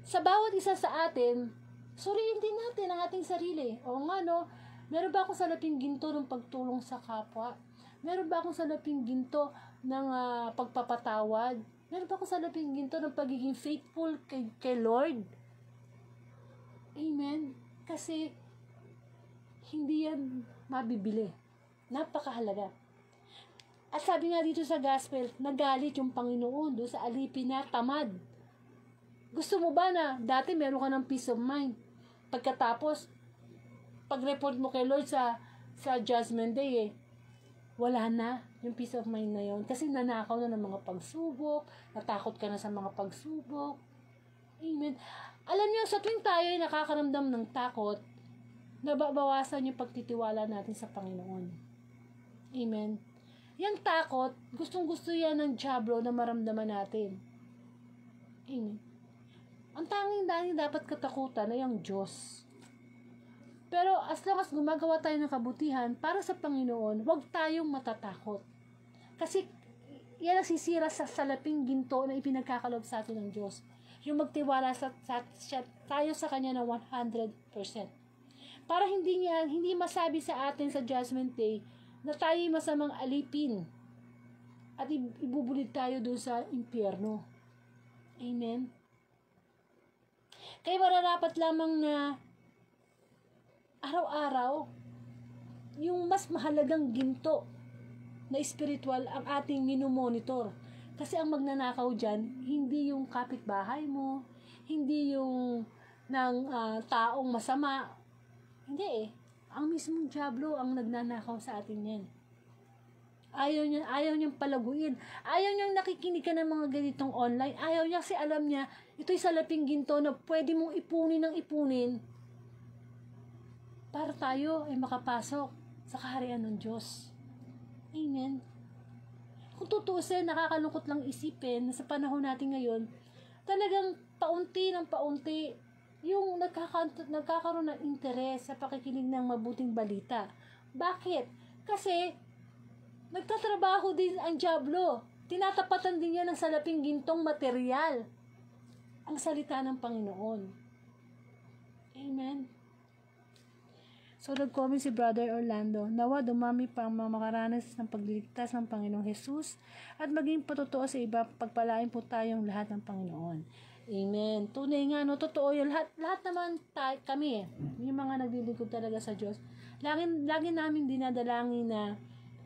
sa bawat isa sa atin, suriin din natin ang ating sarili. O nga no, meron ba akong salaping ginto ng pagtulong sa kapwa? Meron ba akong salaping ginto ng pagpapatawad? Meron ba akong salaping ginto ng pagiging faithful kay Lord? Amen. Kasi, hindi yan mabibili. Napakahalaga. At sabi nga dito sa gospel, nagalit yung Panginoon doon sa alipin na tamad. Gusto mo ba na dati meron ka ng peace of mind? Pagkatapos, pag-report mo kay Lord sa Judgment Day, wala na yung peace of mind na yon. Kasi nanakaw na ng mga pagsubok, natakot ka na sa mga pagsubok. Amen. Alam niyo, sa tuwing tayo ay nakakaramdam ng takot, nababawasan yung pagtitiwala natin sa Panginoon. Amen. Yang takot, gustong-gusto yan ng diablo na maramdaman natin. Amen. Ang tanging dahil dapat katakutan ay ang Diyos. Pero as long as gumagawa tayo ng kabutihan para sa Panginoon, huwag tayong matatakot. Kasi yan ang sisira sa salaping ginto na ipinagkakalob sa atin ng Diyos. Yung magtiwala tayo sa Kanya ng 100%. Para hindi masabi sa atin sa Judgment Day na tayo masamang alipin at ibubulid tayo doon sa impyerno. Amen. Kaya mararapat lamang na araw-araw yung mas mahalagang ginto na spiritual ang ating minumonitor. Kasi ang magnanakaw dyan, hindi yung kapitbahay mo, hindi yung ng taong masama. Hindi eh. Ang mismong diablo ang nagnanakaw sa atin yan. Ayaw niyang palaguin. Ayaw niyang nakikinig ka ng mga ganitong online. Ayaw niya kasi alam niya, ito'y salaping ginto na pwede mong ipunin ng ipunin para tayo ay makapasok sa kaharian ng Diyos. Amen. Kung tutuusin, nakakalungkot lang isipin na sa panahon natin ngayon, talagang paunti ng paunti yung nagkakaroon ng interes sa pakikinig ng mabuting balita. Bakit? Kasi nagtatrabaho din ang diablo. Tinatapatan din niya ng salaping gintong material ang salita ng Panginoon. Amen. So, nag-comment si Brother Orlando, nawa dumami pa ang mga makaranas ng pagliligtas ng Panginoong Jesus at maging patotoo sa iba, pagpalain po tayong lahat ng Panginoon. Amen. Tunay nga, no, totoo yun. Lahat naman kami, yung mga naglilingkod talaga sa Diyos, lagi namin dinadalangin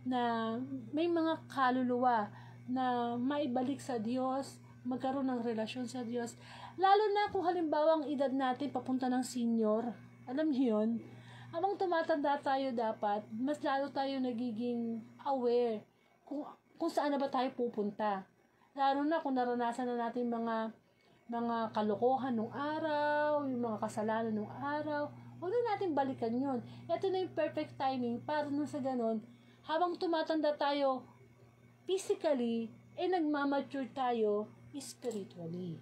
na may mga kaluluwa na maibalik sa Diyos, magkaroon ng relasyon sa Diyos. Lalo na kung halimbawa ang edad natin papunta ng senior, alam niyo yun, habang tumatanda tayo dapat, mas lalo tayo nagiging aware kung saan na ba tayo pupunta. Lalo na kung naranasan na natin mga kalokohan nung araw, yung mga kasalanan nung araw, huwag na natin balikan yun. Ito na yung perfect timing para nung sa ganon, habang tumatanda tayo physically, nagmamature tayo spiritually.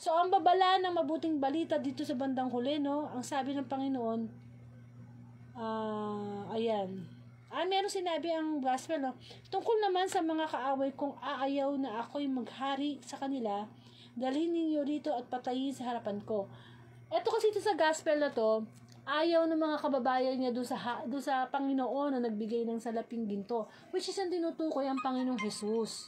So, ang babala ng mabuting balita dito sa bandang huli, no, ang sabi ng Panginoon, ayan. Meron sinabi ang gospel, no? Tungkol naman sa mga kaaway kong aayaw na ako'y maghari sa kanila, dalhin ninyo rito at patayin sa harapan ko. Ito kasi ito sa gospel na to, ayaw ng mga kababayan niya doon sa Panginoon na nagbigay ng salaping ginto, which is ang tinutukoy ang Panginoong Jesus.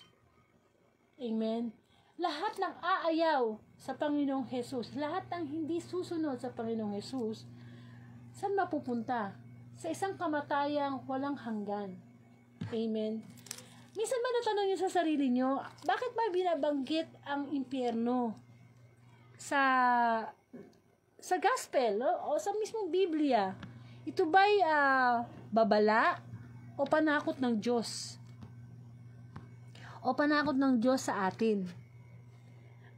Amen. Lahat ng aayaw sa Panginoong Jesus, lahat ng hindi susunod sa Panginoong Jesus, saan mapupunta? Sa isang kamatayang walang hanggan. Amen. Minsan ba natanong niyo sa sarili niyo, bakit ba binabanggit ang impyerno sa gospel o sa mismong Biblia? Ito ba'y babala o panakot ng Diyos? O panakot ng Diyos sa atin?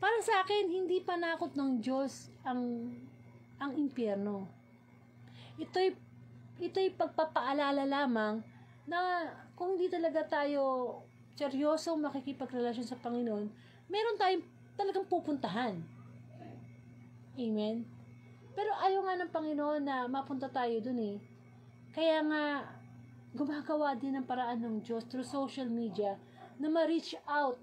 Para sa akin, hindi panakot ng Diyos ang impyerno. Ito'y pagpapaalala lamang na kung hindi talaga tayo seryosong makikipagrelasyon sa Panginoon, meron tayong talagang pupuntahan. Amen? Pero ayaw nga ng Panginoon na mapunta tayo dun eh. Kaya nga, gumagawa din ng paraan ng Diyos through social media na ma-reach out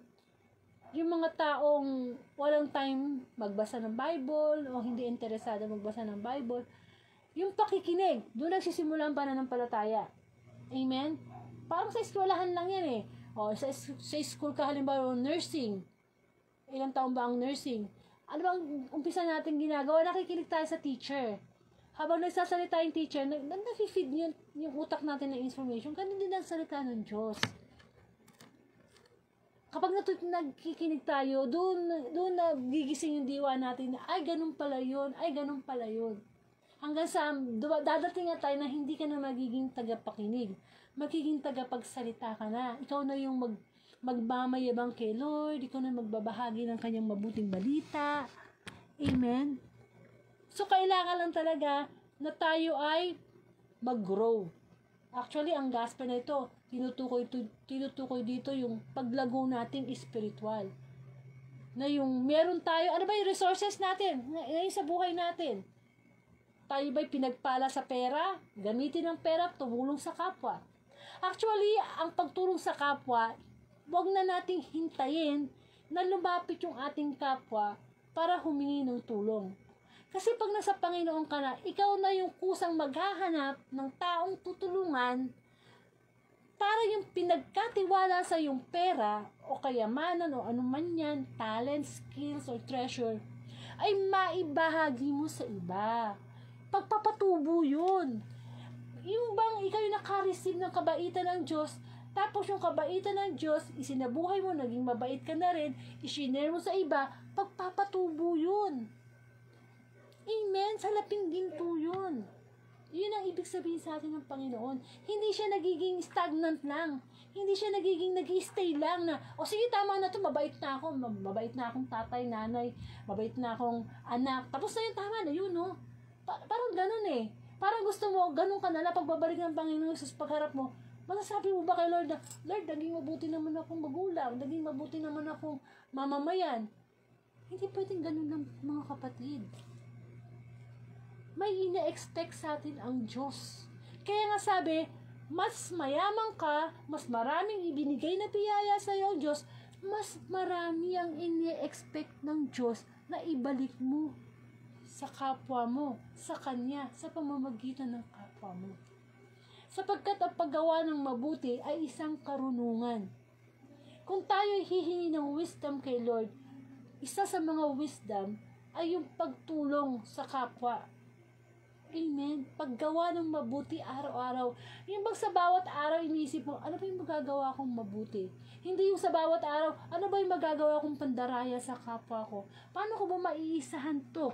yung mga taong walang time magbasa ng Bible o hindi interesado magbasa ng Bible. Yung pakikinig, doon nagsisimula ang pananampalataya. Amen? Parang sa eskwelahan lang yan eh. O, sa school ka halimbawa, nursing. Ilang taon ba ang nursing? Ano bang umpisa natin ginagawa? Nakikinig tayo sa teacher. Habang nagsasalita yung teacher, nag-feed yung utak natin ng information. Ganun din ang salita ng Diyos. Kapag nagkikinig tayo, doon nagigising yung diwa natin na, ay, ganun pala yun, ay, ganun pala yun. Hanggang sa, dadating nga tayo na hindi ka na magiging tagapakinig. Magiging tagapagsalita ka na. Ikaw na yung magmamayabang kay Lord, ikaw na magbabahagi ng kanyang mabuting balita. Amen? So, kailangan lang talaga na tayo ay mag-grow. Actually, ang gospel na ito, tinutukoy dito yung paglago nating spiritual. Na yung meron tayo, ano ba yung resources natin ngayon sa buhay natin? Tayo ba'y pinagpala sa pera? Gamitin ang pera, tumulong sa kapwa. Actually, ang pagtulong sa kapwa, huwag na nating hintayin na lumapit yung ating kapwa para humingi ng tulong. Kasi pag nasa Panginoon ka na, ikaw na yung kusang maghahanap ng taong tutulungan para yung pinagkatiwala sa yung pera o kayamanan o anuman yan, talent, skills, or treasure, ay maibahagi mo sa iba. Pagpapatubo yun. Yung bang ikaw yung nakareceive ng kabaitan ng Diyos, tapos yung kabaitan ng Diyos, isinabuhay mo, naging mabait ka na rin, isinare mo sa iba, pagpapatubo yun. Amen. Salaping ginto yun. Yun ang ibig sabihin sa atin ng Panginoon. Hindi siya nagiging stagnant lang. Hindi siya nagiging nag-stay lang na, o sige, tama na to, mabait na ako. Mabait na akong tatay, nanay. Mabait na akong anak. Tapos na yun, tama na yun, no? Parang ganun eh. Parang gusto mo, ganun ka na lang, pagbabalik ng Panginoon sa pagharap mo, masasabi mo ba kay Lord na, Lord, naging mabuti naman akong magulang. Naging mabuti naman akong mamamayan. Hindi pwedeng ganun lang, mga kapatid. May ina-expect sa atin ang Diyos. Kaya nga sabi, mas mayaman ka, mas maraming ibinigay na biyaya sa iyo ang Diyos, mas marami ang ina-expect ng Diyos na ibalik mo sa kapwa mo, sa Kanya, sa pamamagitan ng kapwa mo. Sapagkat ang paggawa ng mabuti ay isang karunungan. Kung tayo hihingi ng wisdom kay Lord, isa sa mga wisdom ay yung pagtulong sa kapwa. Amen. Paggawa ng mabuti araw-araw. Yung bang sa bawat araw iniisip mo, ano ba yung magagawa kong mabuti? Hindi yung sa bawat araw, ano ba yung magagawa kong pandaraya sa kapwa ko? Paano ko ba maiisahan to?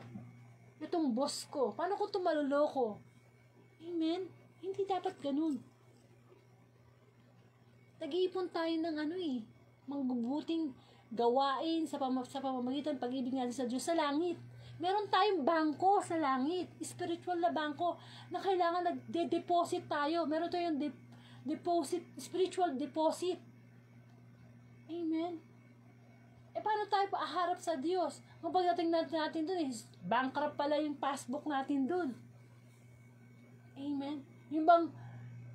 Itong boss ko. Paano ko ito maluloko? Amen. Hindi dapat ganun. Nag-iipon tayo ng manggubuting gawain sa pamamagitan pag-ibig natin sa Diyos sa langit. Meron tayong bangko sa langit, spiritual na bangko, na kailangan nagde-deposit tayo. Meron tayong deposit, spiritual deposit. Amen. Paano tayo paaharap sa Diyos? Kung pagdating natin dun, bankrupt pala yung passbook natin dun. Amen. Yung bang,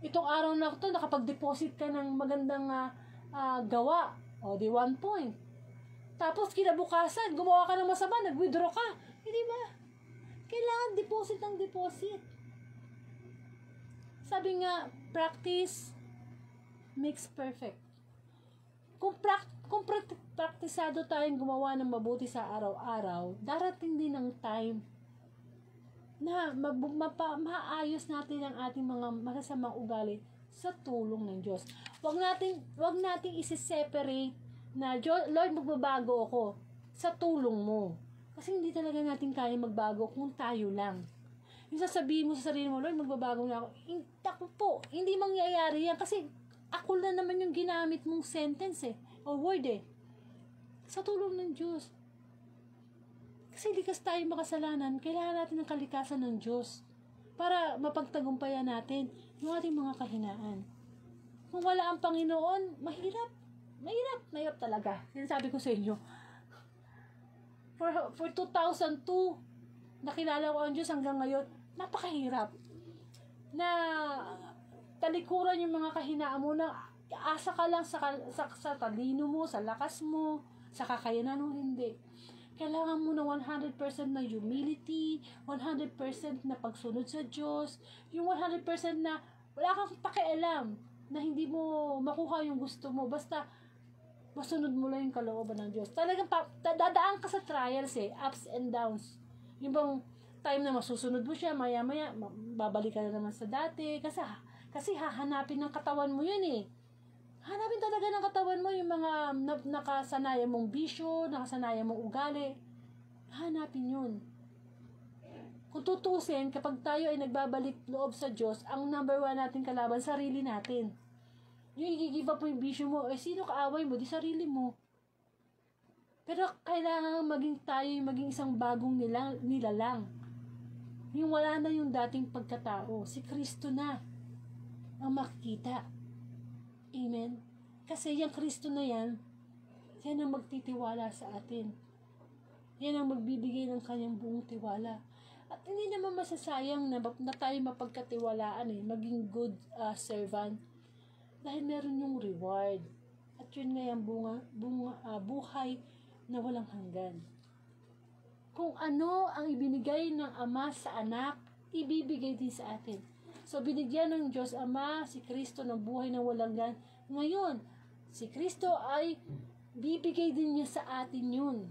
itong araw na ito, nakapag-deposit ka ng magandang gawa, o di 1 point. Tapos kinabukasan, gumawa ka ng masama, nag-withdraw ka. Hindi ba? Kailangan deposit ng deposit. Sabi nga, practice makes perfect. Kung praktisado tayong gumawa ng mabuti sa araw-araw, darating din ang time na maayos natin ang ating mga masasamang ugali sa tulong ng Diyos. Wag nating isi-separate na, Lord, magbabago ako sa tulong mo. Kasi hindi talaga natin kaya magbago kung tayo lang. Yung sasabihin mo sa sarili mo, Lord, magbabago na ako. Hindi mangyayari yan kasi ako na naman yung ginamit mong sentence o word sa tulong ng Diyos. Kasi likas tayo makasalanan, kailangan natin ng kalikasan ng Diyos para mapagtagumpayan natin yung ating mga kahinaan. Kung wala ang Panginoon, mahirap talaga. Sinasabi ko sa inyo, for 2002, nakilala ko ang Diyos hanggang ngayon, napakahirap. Na talikuran yung mga kahinaan mo na asa ka lang sa talino mo, sa lakas mo, sa kakayanan mo, hindi. Kailangan mo na 100% na humility, 100% na pagsunod sa Diyos, yung 100% na wala kang pakialam, na hindi mo makuha yung gusto mo, basta masunod mo lang yung kalooban ng Diyos. Talagang dadaan ka sa trials ups and downs. Yung bang time na masusunod mo siya, maya-maya, babalik ka na naman sa dati, kasi hahanapin ng katawan mo yun Hanapin talaga ng katawan mo yung mga nakasanayan mong bisyo, nakasanayan mong ugali. Hanapin yun. Kung tutusin, kapag tayo ay nagbabalik loob sa Diyos, ang number 1 natin kalaban, sarili natin. Yung i-give up mo yung bisyo mo, sino kaaway mo? Di sarili mo. Pero kailangan maging tayo, maging isang bagong nilalang. Yung wala na yung dating pagkatao. Si Kristo na ang makikita. Amen? Kasi yung Kristo na yan ang magtitiwala sa atin. Yan ang magbibigay ng kanyang buong tiwala. At hindi naman masasayang na tayo mapagkatiwalaan maging good servant. Dahil meron yung reward. At yun nga yung buhay na walang hanggan. Kung ano ang ibinigay ng Ama sa Anak, ibibigay din sa atin. So, binigyan ng Diyos Ama si Kristo ng buhay na walang hanggan. Ngayon, si Kristo ay bibigay din niya sa atin yun.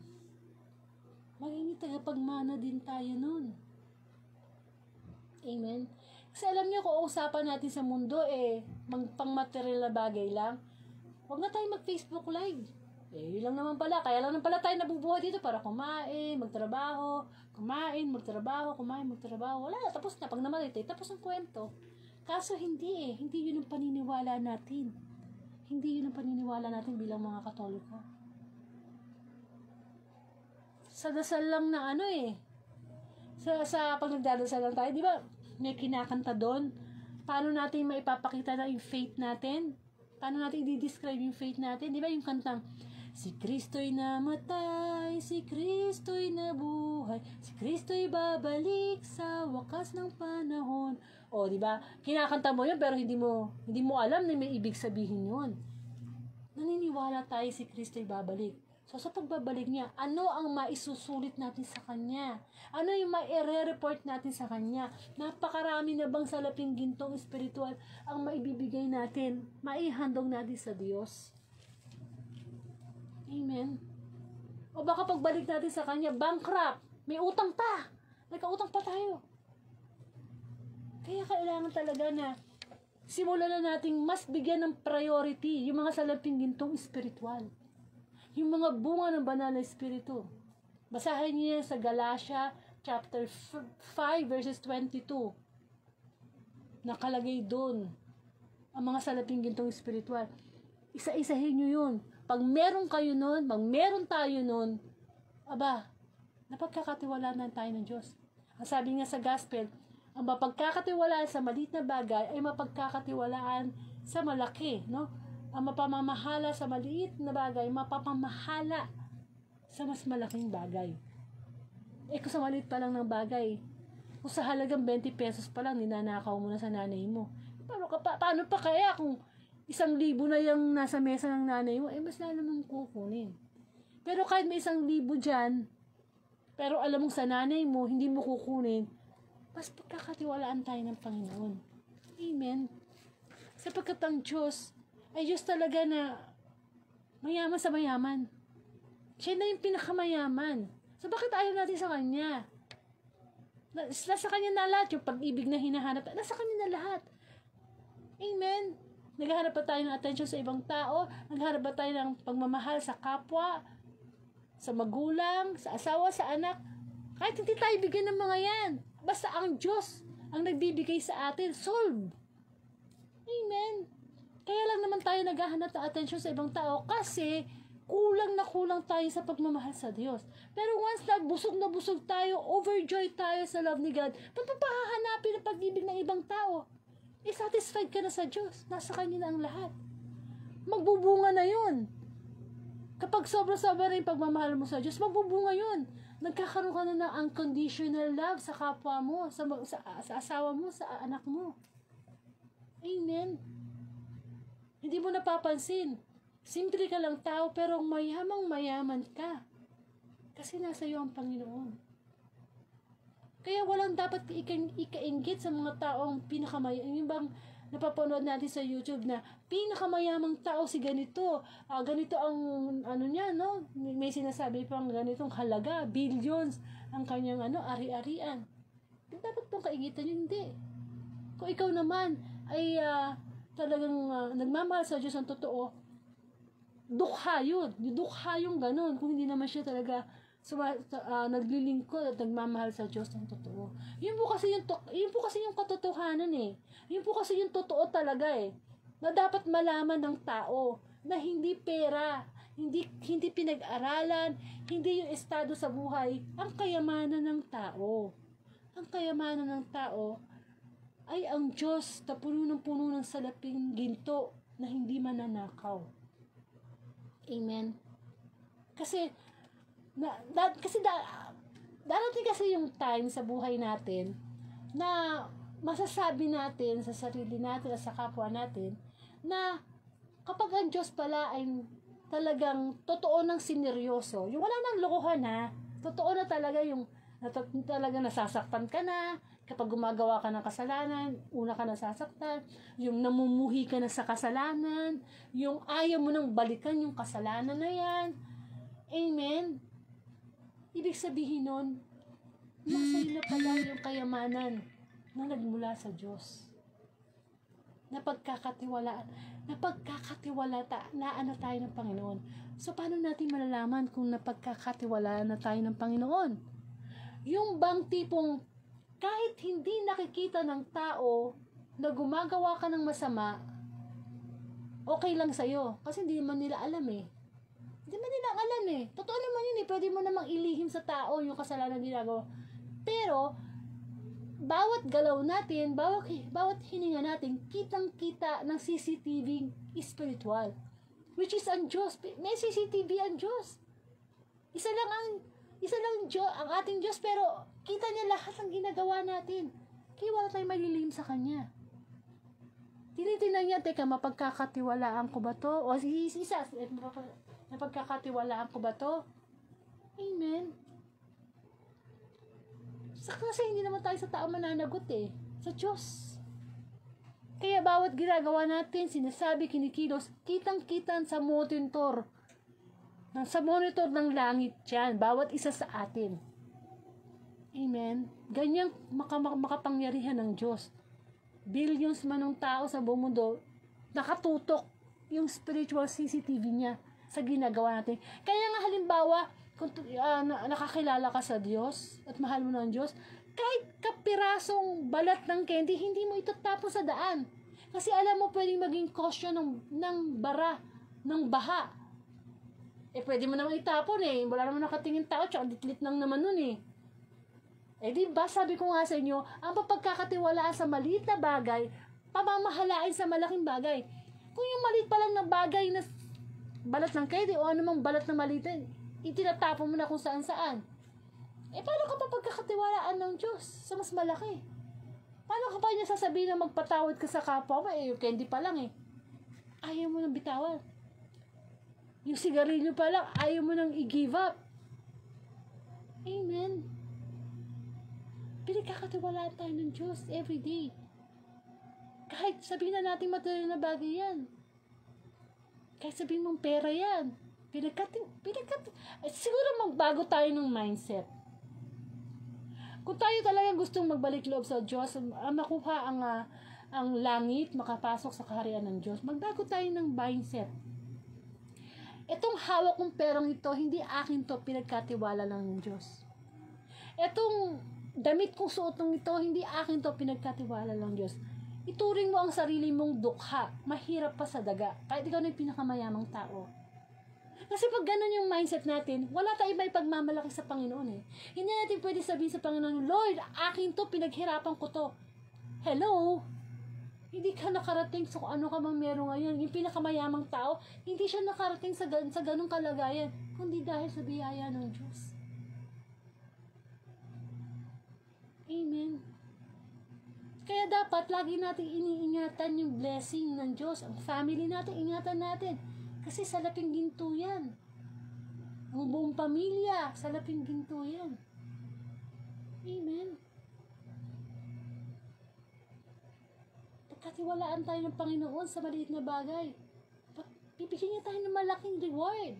Maging tagapagmana din tayo nun. Amen? Kasi alam niyo, kung usapan natin sa mundo, pang-material na bagay lang, huwag na tayo mag-Facebook Live. Yun lang naman pala. Kaya lang naman pala tayo nabubuhay dito para kumain, magtrabaho, Wala na, tapos na. Pag namatay tayo, tapos ang kwento. Kaso hindi Hindi yun ang paniniwala natin. Hindi yun ang paniniwala natin bilang mga Katoliko. Sa dasal lang na sa pag nagdadasal lang tayo, di ba, may kinakanta doon. Paano natin maipapakita na yung faith natin? Paano natin i-describe yung faith natin? Di ba yung kantang, si Kristo'y namatay, si Kristo'y nabuhay, si Kristo'y babalik sa wakas ng panahon. O, di ba? Kinakanta mo yun pero hindi mo alam na may ibig sabihin yun. Naniniwala tayo si Kristo'y babalik. So, sa pagbabalik niya, ano ang maisusulit natin sa Kanya? Ano yung maire-report natin sa Kanya? Napakarami na bang salaping gintong espiritual ang maibibigay natin, maihandog natin sa Diyos? Amen? O baka pagbalik natin sa Kanya, bankrupt, may utang pa. Nagkautang pa tayo. Kaya kailangan talaga na simulan na nating mas bigyan ng priority yung mga salaping gintong espiritual. Yung mga bunga ng banal na espiritu. Basahin niyo yan sa Galatia chapter 5 verses 22. Nakalagay doon ang mga salaping gintong espiritual. Isa-isahin niyo yun. Pag meron kayo nun, pag meron tayo nun, napagkakatiwalaan tayo ng Diyos. Ang sabi nga sa gospel, ang mapagkakatiwalaan sa maliit na bagay ay mapagkakatiwalaan sa malaki, no? Ang mapamamahala sa maliit na bagay, mapapamahala sa mas malaking bagay. Kung sa maliit pa lang ng bagay, kung sa halagang 20 pesos pa lang, ninanakaw mo na sa nanay mo. Paano pa kaya kung 1,000 na yung nasa mesa ng nanay mo, mas lalo mong kukunin. Pero kahit may 1,000 dyan, pero alam mong sa nanay mo, hindi mo kukunin, mas pagkakatiwalaan tayo ng Panginoon. Amen? Sapagkat ang Diyos ay Diyos talaga na mayaman sa mayaman. Siya na yung pinakamayaman. So, bakit ayaw natin sa Kanya? Nasa Kanya na lahat. Yung pag-ibig na hinahanap, nasa Kanya na lahat. Amen? Naghahanap pa tayo ng attention sa ibang tao. Naghahanap pa tayo ng pagmamahal sa kapwa, sa magulang, sa asawa, sa anak. Kahit hindi tayo bigyan ng mga yan. Basta ang Diyos ang nagbibigay sa atin. Solve. Amen? Kaya lang naman tayo naghahanap ng attention sa ibang tao kasi kulang na kulang tayo sa pagmamahal sa Diyos. Pero once na busog tayo, overjoyed tayo sa love ni God, papahanapin ang pag-ibig ng ibang tao. Satisfied ka na sa Diyos. Nasa Kanya na ang lahat. Magbubunga na yun. Kapag sobra-sobra na yung pagmamahal mo sa Diyos, magbubunga yun. Nagkakaroon ka na ng unconditional love sa kapwa mo, sa asawa mo, sa anak mo. Amen. Hindi mo napapansin. Simple ka lang tao, pero mayamang-mayaman ka. Kasi nasa iyo ang Panginoon. Kaya walang dapat ikainggit sa mga taong pinakamayaman. Yung bang napapanood natin sa YouTube na pinakamayamang tao si ganito. Ganito ang niya, no? May sinasabi pang ganitong halaga, billions ang kanyang ari-arian. Dapat pong kaingitan yun, hindi. Kung ikaw naman ay talagang nagmamahal sa Diyos ng totoo, dukha yun. Dukha yung ganun. Kung hindi naman siya talaga naglilingkod at nagmamahal sa Diyos ng totoo. Yun po kasi yung katotohanan eh. Yun po kasi yung totoo talaga eh. Na dapat malaman ng tao na hindi pera, hindi pinag-aralan, hindi yung estado sa buhay, ang kayamanan ng tao. Ang kayamanan ng tao ay ang Diyos na puno ng salaping ginto na hindi mananakaw. Amen. Kasi darating kasi yung time sa buhay natin na masasabi natin sa sarili natin at sa kapwa natin na kapag ang Diyos pala ay talagang totoo ng sineryoso, yung wala nang lokohan ha, totoo na talaga yung talaga nasasaktan ka na, kapag gumagawa ka ng kasalanan, una ka nasasaktan, yung namumuhi ka na sa kasalanan, yung ayaw mo nang balikan yung kasalanan na yan. Amen? Ibig sabihin nun, nasa iyo na pala yung kayamanan na nagmula sa Diyos. Napagkakatiwalaan na tayo ng Panginoon. So, paano natin malalaman kung napagkakatiwalaan na tayo ng Panginoon? Yung bang tipong kahit hindi nakikita ng tao na gumagawa ka ng masama, okay lang sa'yo. Kasi hindi naman nila alam eh. Hindi man nila alam eh. Totoo naman yun eh. Pwede mo namang ilihim sa tao yung kasalanan ginagawa. Pero, bawat galaw natin, bawat hininga natin, kitang-kita ng CCTV spiritual. Which is ang Diyos. May CCTV ang Diyos. Isa lang ang ating Diyos, pero kita niya lahat ng ginagawa natin. Kaya wala tayong malilihim sa Kanya. Tinitingnan niya, teka, mapagkakatiwalaan ko ba to? O isa, mapagkakatiwalaan ko ba to? Amen. Kasi hindi naman tayo sa tao mananagot eh. Sa Diyos. Kaya bawat ginagawa natin, sinasabi, kinikilos, kitang-kitan sa monitor. Sa monitor ng langit yan. Bawat isa sa atin. Amen. Ganyang makapangyarihan ng Diyos. Billions man ng tao sa buong mundo, nakatutok yung spiritual CCTV niya sa ginagawa natin. Kaya nga halimbawa, kung nakakilala ka sa Diyos at mahal mo ng Diyos, kahit kapirasong balat ng candy, hindi mo itatapon sa daan. Kasi alam mo, pwedeng maging caution ng baha. Pwede mo naman itapon eh. Wala naman nakatingin tao, tsaka ditlit lang naman nun eh. Diba, sabi ko nga sa inyo, ang papagkakatiwalaan sa maliit na bagay, pamamahalain sa malaking bagay. Kung yung maliit pa lang na bagay na balat ng candy o anumang balat na maliit, itinatapon mo na kung saan-saan. Paano ka papagkakatiwalaan ng Diyos sa mas malaki? Paano ka pa niya sasabihin na magpatawad ka sa kapwa mo? Yung candy pa lang eh. Ayaw mo nang bitawan. Yung sigarilyo pa lang, ayaw mo nang i-give up. Amen. Pinagkakatiwalaan tayo ng Diyos everyday. Kahit sabihin na natin material na bagay yan. Kahit sabihin mong pera yan. Siguro magbago tayo ng mindset. Kung tayo talaga gustong magbalik loob sa Diyos, makuha ang langit, makapasok sa kaharian ng Diyos, magbago tayo ng mindset. Itong hawak kong perang ito, hindi akin to, pinagkatiwala lang ng Diyos. Itong damit kong suotong ito, hindi akin to, pinagkatiwala lang ng Diyos. Ituring mo ang sarili mong dukha, mahirap pa sa daga, kahit ikaw na yung pinakamayamang tao. Kasi pag ganun yung mindset natin, wala tayong may pagmamalaki sa Panginoon eh. Hindi natin pwede sabihin sa Panginoon, Lord, akin to, pinaghirapan ko to. Hello? Hindi ka nakarating sa kung ano ka mang meron ngayon. Yung pinakamayamang tao, hindi siya nakarating sa ganung kalagayan, kundi dahil sa biyaya ng Diyos. Amen. Kaya dapat lagi natin iniingatan yung blessing ng Diyos. Ang family natin, ingatan natin. Kasi salaping ginto yan. Ang buong pamilya, salaping ginto yan. Amen. Pagkatiwalaan tayo ng Panginoon sa maliit na bagay, bibigyan niya tayo ng malaking reward.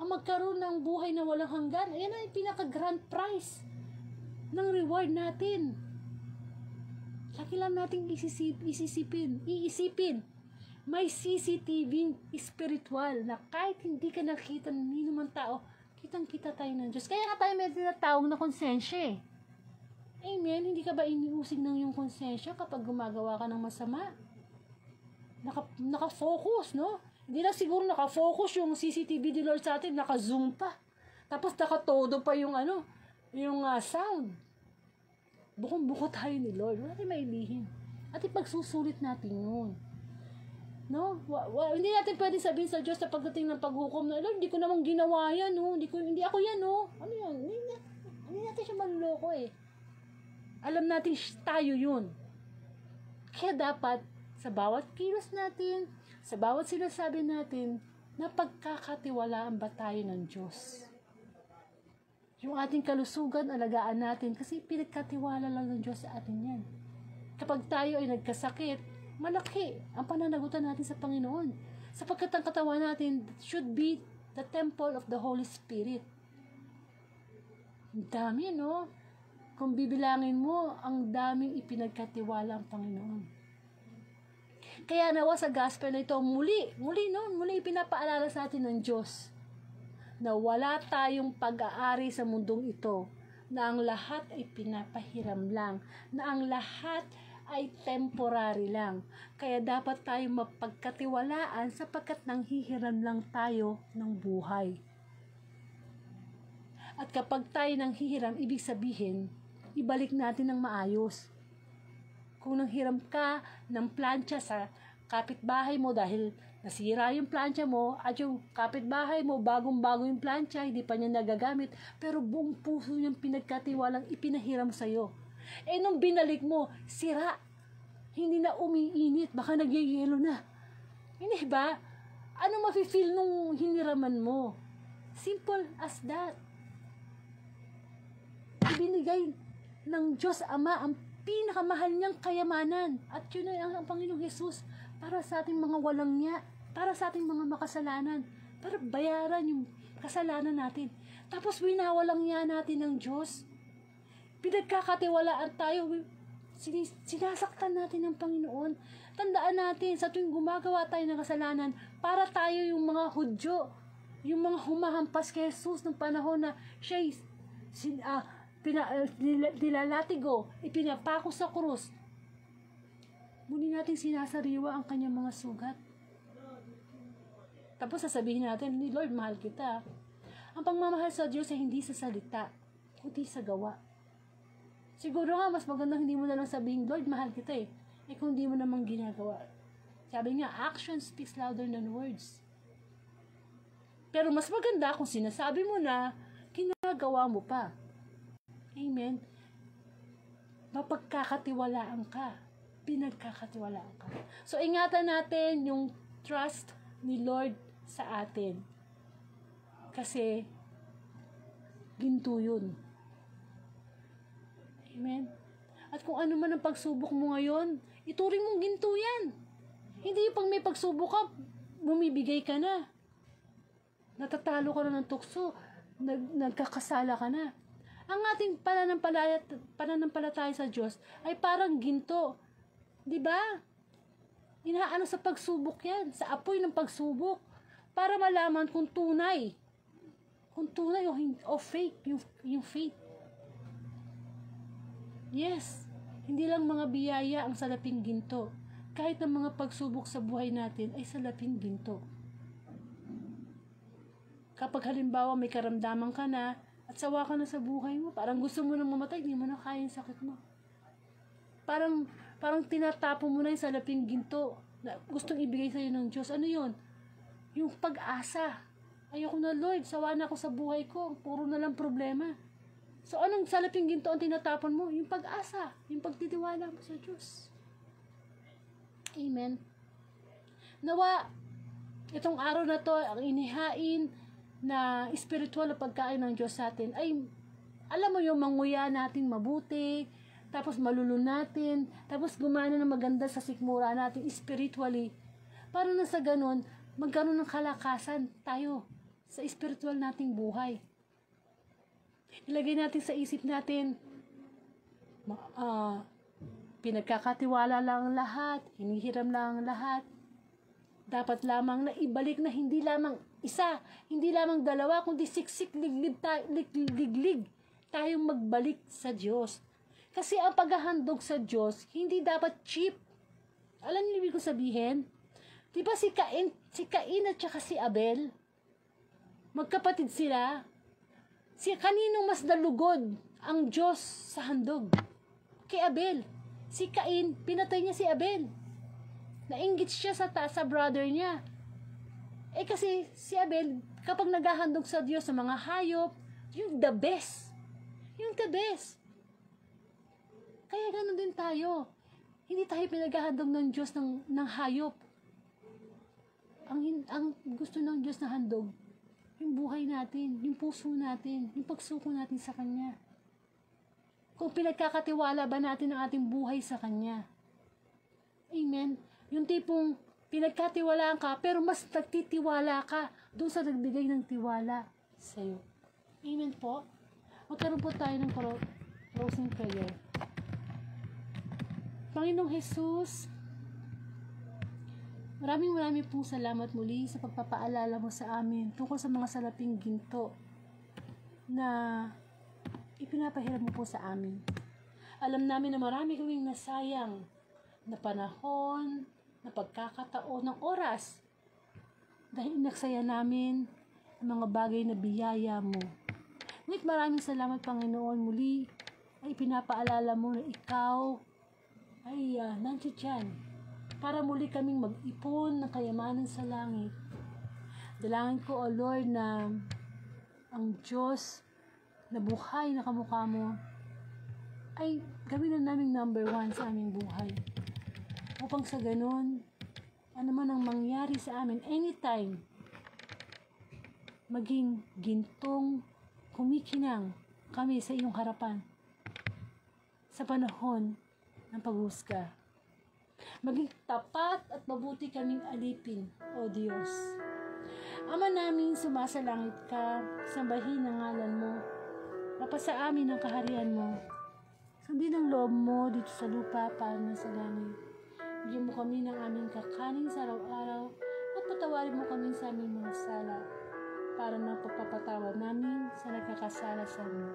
Ang magkaroon ng buhay na walang hanggan, ayan ang pinaka-grand prize ng reward natin. Lagi lang nating iisipin. May CCTV spiritual na kahit hindi ka nakita ng ninumang tao, kitang-kita tayo ng Diyos. Kaya nga tayo may tinatawag na konsensya eh. Amen? Hindi ka ba iniusig ng iyong konsensya kapag gumagawa ka ng masama? Naka-focus, no? Hindi lang siguro naka-focus yung CCTV ni Lord sa atin, naka-zoom pa. Tapos nakatodo pa yung sound. Bukong-buko tayo ni Lord. Wala tayong mailihin. At ipagsusulit natin yun. No? Hindi natin pwede sabihin sa Diyos sa pagdating ng paghukom na, Lord, hindi ko namang ginawa yan, no? Hindi ako yan, no? Ano yan? Hindi natin siya manloko eh. Alam natin tayo yun. Kaya dapat, sa bawat kilos natin, sa bawat sinasabi natin, na pagkakatiwalaan ba tayo ng Diyos? Yung ating kalusugan, alagaan natin kasi pinagkatiwala lang ng Diyos sa atin yan. Kapag tayo ay nagkasakit, malaki ang pananagutan natin sa Panginoon. Sapagkat ang katawan natin should be the temple of the Holy Spirit. Ang dami, no? Kung bibilangin mo, ang daming ipinagkatiwala ang Panginoon. Kaya nawa sa gospel na ito, muli pinapaalala sa atin ng Diyos na wala tayong pag-aari sa mundong ito, na ang lahat ay pinapahiram lang, na ang lahat ay temporary lang. Kaya dapat tayong mapagkatiwalaan sapagkat nanghihiram lang tayo ng buhay. At kapag tayo nanghihiram, ibig sabihin, ibalik natin ng maayos. Kung nanghiram ka ng plancha sa kapitbahay mo dahil nasira yung plancha mo at yung kapitbahay mo, bagong-bago yung plancha, hindi pa niya nagagamit, pero buong puso niyang pinagkatiwalang ipinahiram sa'yo. Eh nung binalik mo, sira. Hindi na umiinit, baka nagyayelo na. Hindi ba? Ano mafe-feel nung hiniraman mo? Simple as that. Ibinigay ng Diyos Ama ang pinakamahal niyang kayamanan. At yun ay ang Panginoong Jesus para sa ating mga walang niya, para sa ating mga makasalanan, para bayaran yung kasalanan natin. Tapos winawalang niya natin ng Diyos. Pinagkakatiwalaan tayo, sinasaktan natin ng Panginoon. Tandaan natin, sa tuwing gumagawa tayo ng kasalanan, para tayo yung mga Hudyo, yung mga humahampas kay Jesus ng panahon na siya nilalatigo, ipinapako sa krus. Muli natin sinasariwa ang kanyang mga sugat. Tapos sasabihin natin, Lord, mahal kita. Ang pagmamahal sa Diyos ay hindi sa salita, kundi sa gawa. Siguro nga, mas magandang hindi mo na lang sabihin, Lord, mahal kita eh. Eh kung hindi mo namang ginagawa. Sabi nga, action speaks louder than words. Pero mas maganda kung sinasabi mo na, ginagawa mo pa. Amen. Mapagkakatiwalaan ka. Pinagkakatiwalaan ka. So, ingatan natin yung trust ni Lord sa atin. Kasi, ginto yun. Amen. At kung ano man ang pagsubok mo ngayon, ituring mong ginto yan. Hindi yung pag may pagsubok ka, bumibigay ka na. Natatalo ka na ng tukso. Nagkakasala ka na. Ang ating pananampalataya sa Diyos ay parang ginto. Diba? Inaano sa pagsubok yan, sa apoy ng pagsubok, para malaman kung tunay. Kung tunay o fake, yung faith. Yes, hindi lang mga biyaya ang salaping ginto. Kahit ang mga pagsubok sa buhay natin ay salaping ginto. Kapag halimbawa may karamdaman ka na, at sawa ka na sa buhay mo, parang gusto mo nang mamatay, hindi mo na kaya yung sakit mo. Parang tinatapo mo na yung salaping ginto na gustong ibigay sa'yo ng Diyos. Ano yun? Yung pag-asa. Ayoko na, Lord, sawa na ako sa buhay ko, puro na lang problema. So, anong salaping ginto ang tinatapon mo? Yung pag-asa, yung pagtitiwala mo sa Diyos. Amen. Nawa, itong araw na to, ang inihain na spiritual na pagkain ng Diyos sa atin, ay, alam mo yung manguya natin mabuti, tapos malulun natin, tapos gumana ng maganda sa sikmura natin spiritually. Para na sa ganun, magkaroon ng kalakasan tayo sa spiritual nating buhay. Ilagay natin sa isip natin, pinagkakatiwala lang ang lahat, hinihiram lang ang lahat. Dapat lamang na ibalik na hindi lamang isa, hindi lamang dalawa, kundi siksik, liglig tayong magbalik sa Diyos. Kasi ang paghahandog sa Diyos, hindi dapat cheap. Alam niyo ibig ko sabihin? Di ba si Cain at saka si Abel, magkapatid sila. Kanino mas dalugod ang Diyos sa handog? Kay Abel. Si Cain, pinatay niya si Abel. Nainggit siya sa brother niya. Kasi si Abel, kapag naghahandog sa Diyos sa mga hayop, yung the best. Yung the best. Kaya ganoon din tayo. Hindi tayo pinaghahandog ng Diyos ng hayop. Ang gusto ng Diyos na handog, yung buhay natin, yung puso natin, yung pagsuko natin sa Kanya. Kung pinagkakatiwala ba natin ang ating buhay sa Kanya. Amen. Yung tipong pinagkatiwalaan ka, pero mas nagtitiwala ka doon sa nagbigay ng tiwala sa'yo. Amen po. Magkaroon po tayo ng closing prayer. Panginoong Jesus, maraming pong salamat muli sa pagpapaalala mo sa amin tungkol sa mga salaping ginto na ipinapahiram mo po sa amin. Alam namin na marami kaming nasayang na panahon, na pagkakataon ng oras dahil inaksaya namin ang mga bagay na biyaya mo. Ngunit maraming salamat, Panginoon, muli ay pinapaalala mo na ikaw ay nandiyan dyan para muli kaming mag-ipon ng kayamanan sa langit. Dalangin ko, O Lord, na ang Diyos na buhay na kamukha mo ay gawin na naming number 1 sa aming buhay. Upang sa ganun, ano man ang mangyari sa amin, anytime, maging gintong kumikinang kami sa iyong harapan sa panahon ng paghusga. Maging tapat at mabuti kaming alipin, O Diyos. Ama namin, sumasalangit ka, sambahin ang ngalan mo, napasa amin ang kaharian mo, sundin ang loob mo dito sa lupa paano sa langit. Bigyan mo kami ng aming kakanin sa araw-araw at patawarin mo kami sa aming mga sala para na pagpapatawad namin sa nagkakasala sa amin.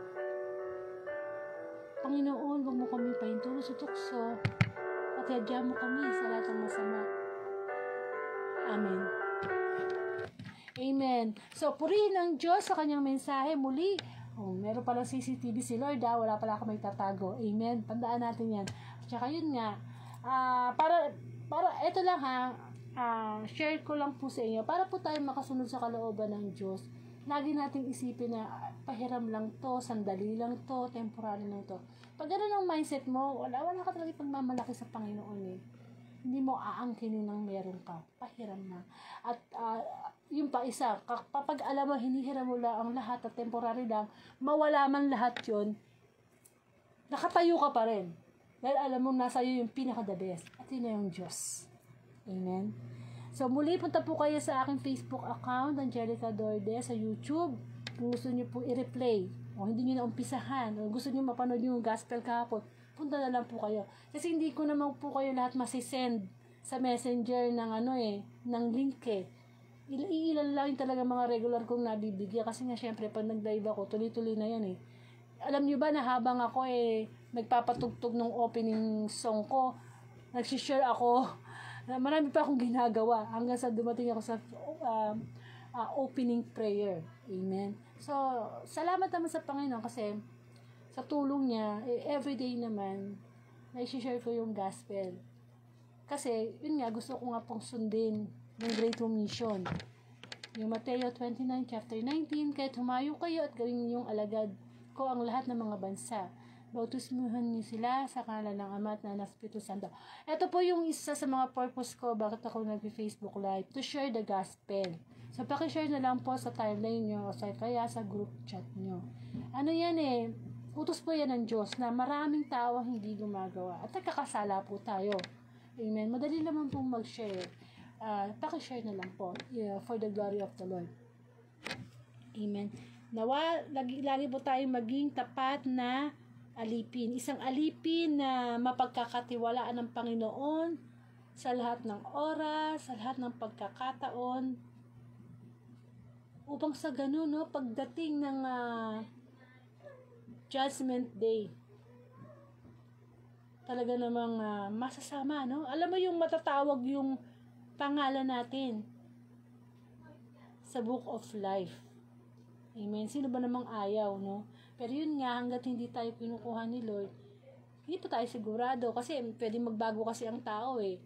Panginoon, huwag mo kami pahintulot sa tukso at hadya mo kami sa lahat ng masama. Amen. Amen. So, purihin ang Diyos sa kanyang mensahe muli. Meron palang CCTV si Lord, wala pala ako may tatago. Amen. Tandaan natin yan. At saka yun nga, para eto lang share ko lang po sa inyo, para po tayo makasunod sa kalooban ng Diyos. Lagi nating isipin na pahiram lang to, sandali lang to, temporary lang to. Pag gano'n ang mindset mo, wala ka talaga pagmamalaki sa Panginoon eh. Hindi mo aangkinin ng meron ka. Pahiram na. At yung pa isa, kapag alam mo, hinihiram mo lang ang lahat at temporary lang, mawala man lahat yun, nakatayo ka pa rin. Dahil alam mo, nasa iyo yung pinaka-the best. At yun na yung Diyos. Amen. So, muli punta po kayo sa aking Facebook account, Angelica Dorde, sa YouTube. Kung gusto niyo po i-replay, o hindi niyo na umpisahan, o gusto niyo mapanood yung gospel kahapon, punta na lang po kayo. Kasi hindi ko naman po kayo lahat masisend sa messenger ng ng link eh. Ilan lang talaga mga regular kong nabibigyan. Kasi nga syempre, pag nag-live ako, tuloy-tuloy na yan eh. Alam niyo ba na habang ako nagpapatugtog ng opening song ko, nagsishare ako, marami pa akong ginagawa hanggang sa dumating ako sa opening prayer. Amen. So, salamat naman sa Panginoon kasi sa tulong niya, everyday naman, na-share ko yung gospel. Kasi, yun nga, gusto ko nga pong sundin yung Great Commission. Yung Mateo 29, chapter 19, kahit humayo kayo at gawin ninyong alagad ko ang lahat ng mga bansa. Bautismuhan niyo sila sa ngalan ng Ama at ng Espiritu Santo. Ito po yung isa sa mga purpose ko bakit ako nag-Facebook Live, to share the gospel. So, pakishare na lang po sa timeline nyo o kaya sa group chat nyo. Ano yan utos po yan ng Diyos na maraming tao ang hindi gumagawa. At nagkakasala po tayo. Amen. Madali naman pong mag-share. Pakishare na lang po for the glory of the Lord. Amen. Nawa, lagi po tayo maging tapat na alipin. Isang alipin na mapagkakatiwalaan ng Panginoon sa lahat ng oras, sa lahat ng pagkakataon, upang sa ganun, no, pagdating ng Judgment Day, talaga namang masasama, no? Alam mo yung matatawag yung pangalan natin sa Book of Life. Amen. Sino ba namang ayaw, no? Pero yun nga, hanggat hindi tayo kinukuha ni Lord, hindi pa tayo sigurado. Kasi pwede magbago kasi ang tao eh.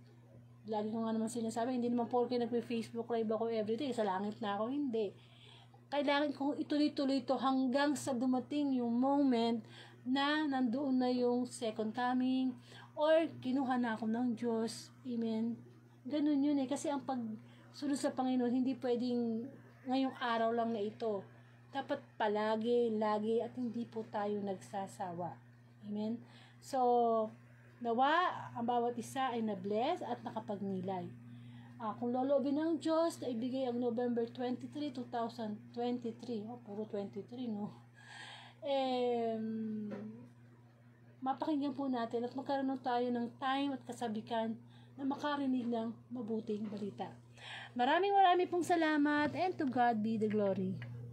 Lagi ko nga naman sinasabi, hindi naman porke nagpe-Facebook live ako everyday, sa langit na ako, hindi. Kailangan kong ituloy-tuloy ito hanggang sa dumating yung moment na nandoon na yung second coming or kinuha na ako ng Diyos. Amen. Ganun yun eh. Kasi ang pagsunod sa Panginoon, hindi pwedeng ngayong araw lang na ito. Dapat palagi, lagi, at hindi po tayo nagsasawa. Amen. So, nawa, ang bawat isa ay na-bless at nakapagnilay. Kung loloobin ng Diyos na ibigay ang November 23, 2023, puro 23, no? Mapakinggan po natin at magkaroon tayo ng time at kasabikan na makarinig ng mabuting balita. Maraming pong salamat, and to God be the glory.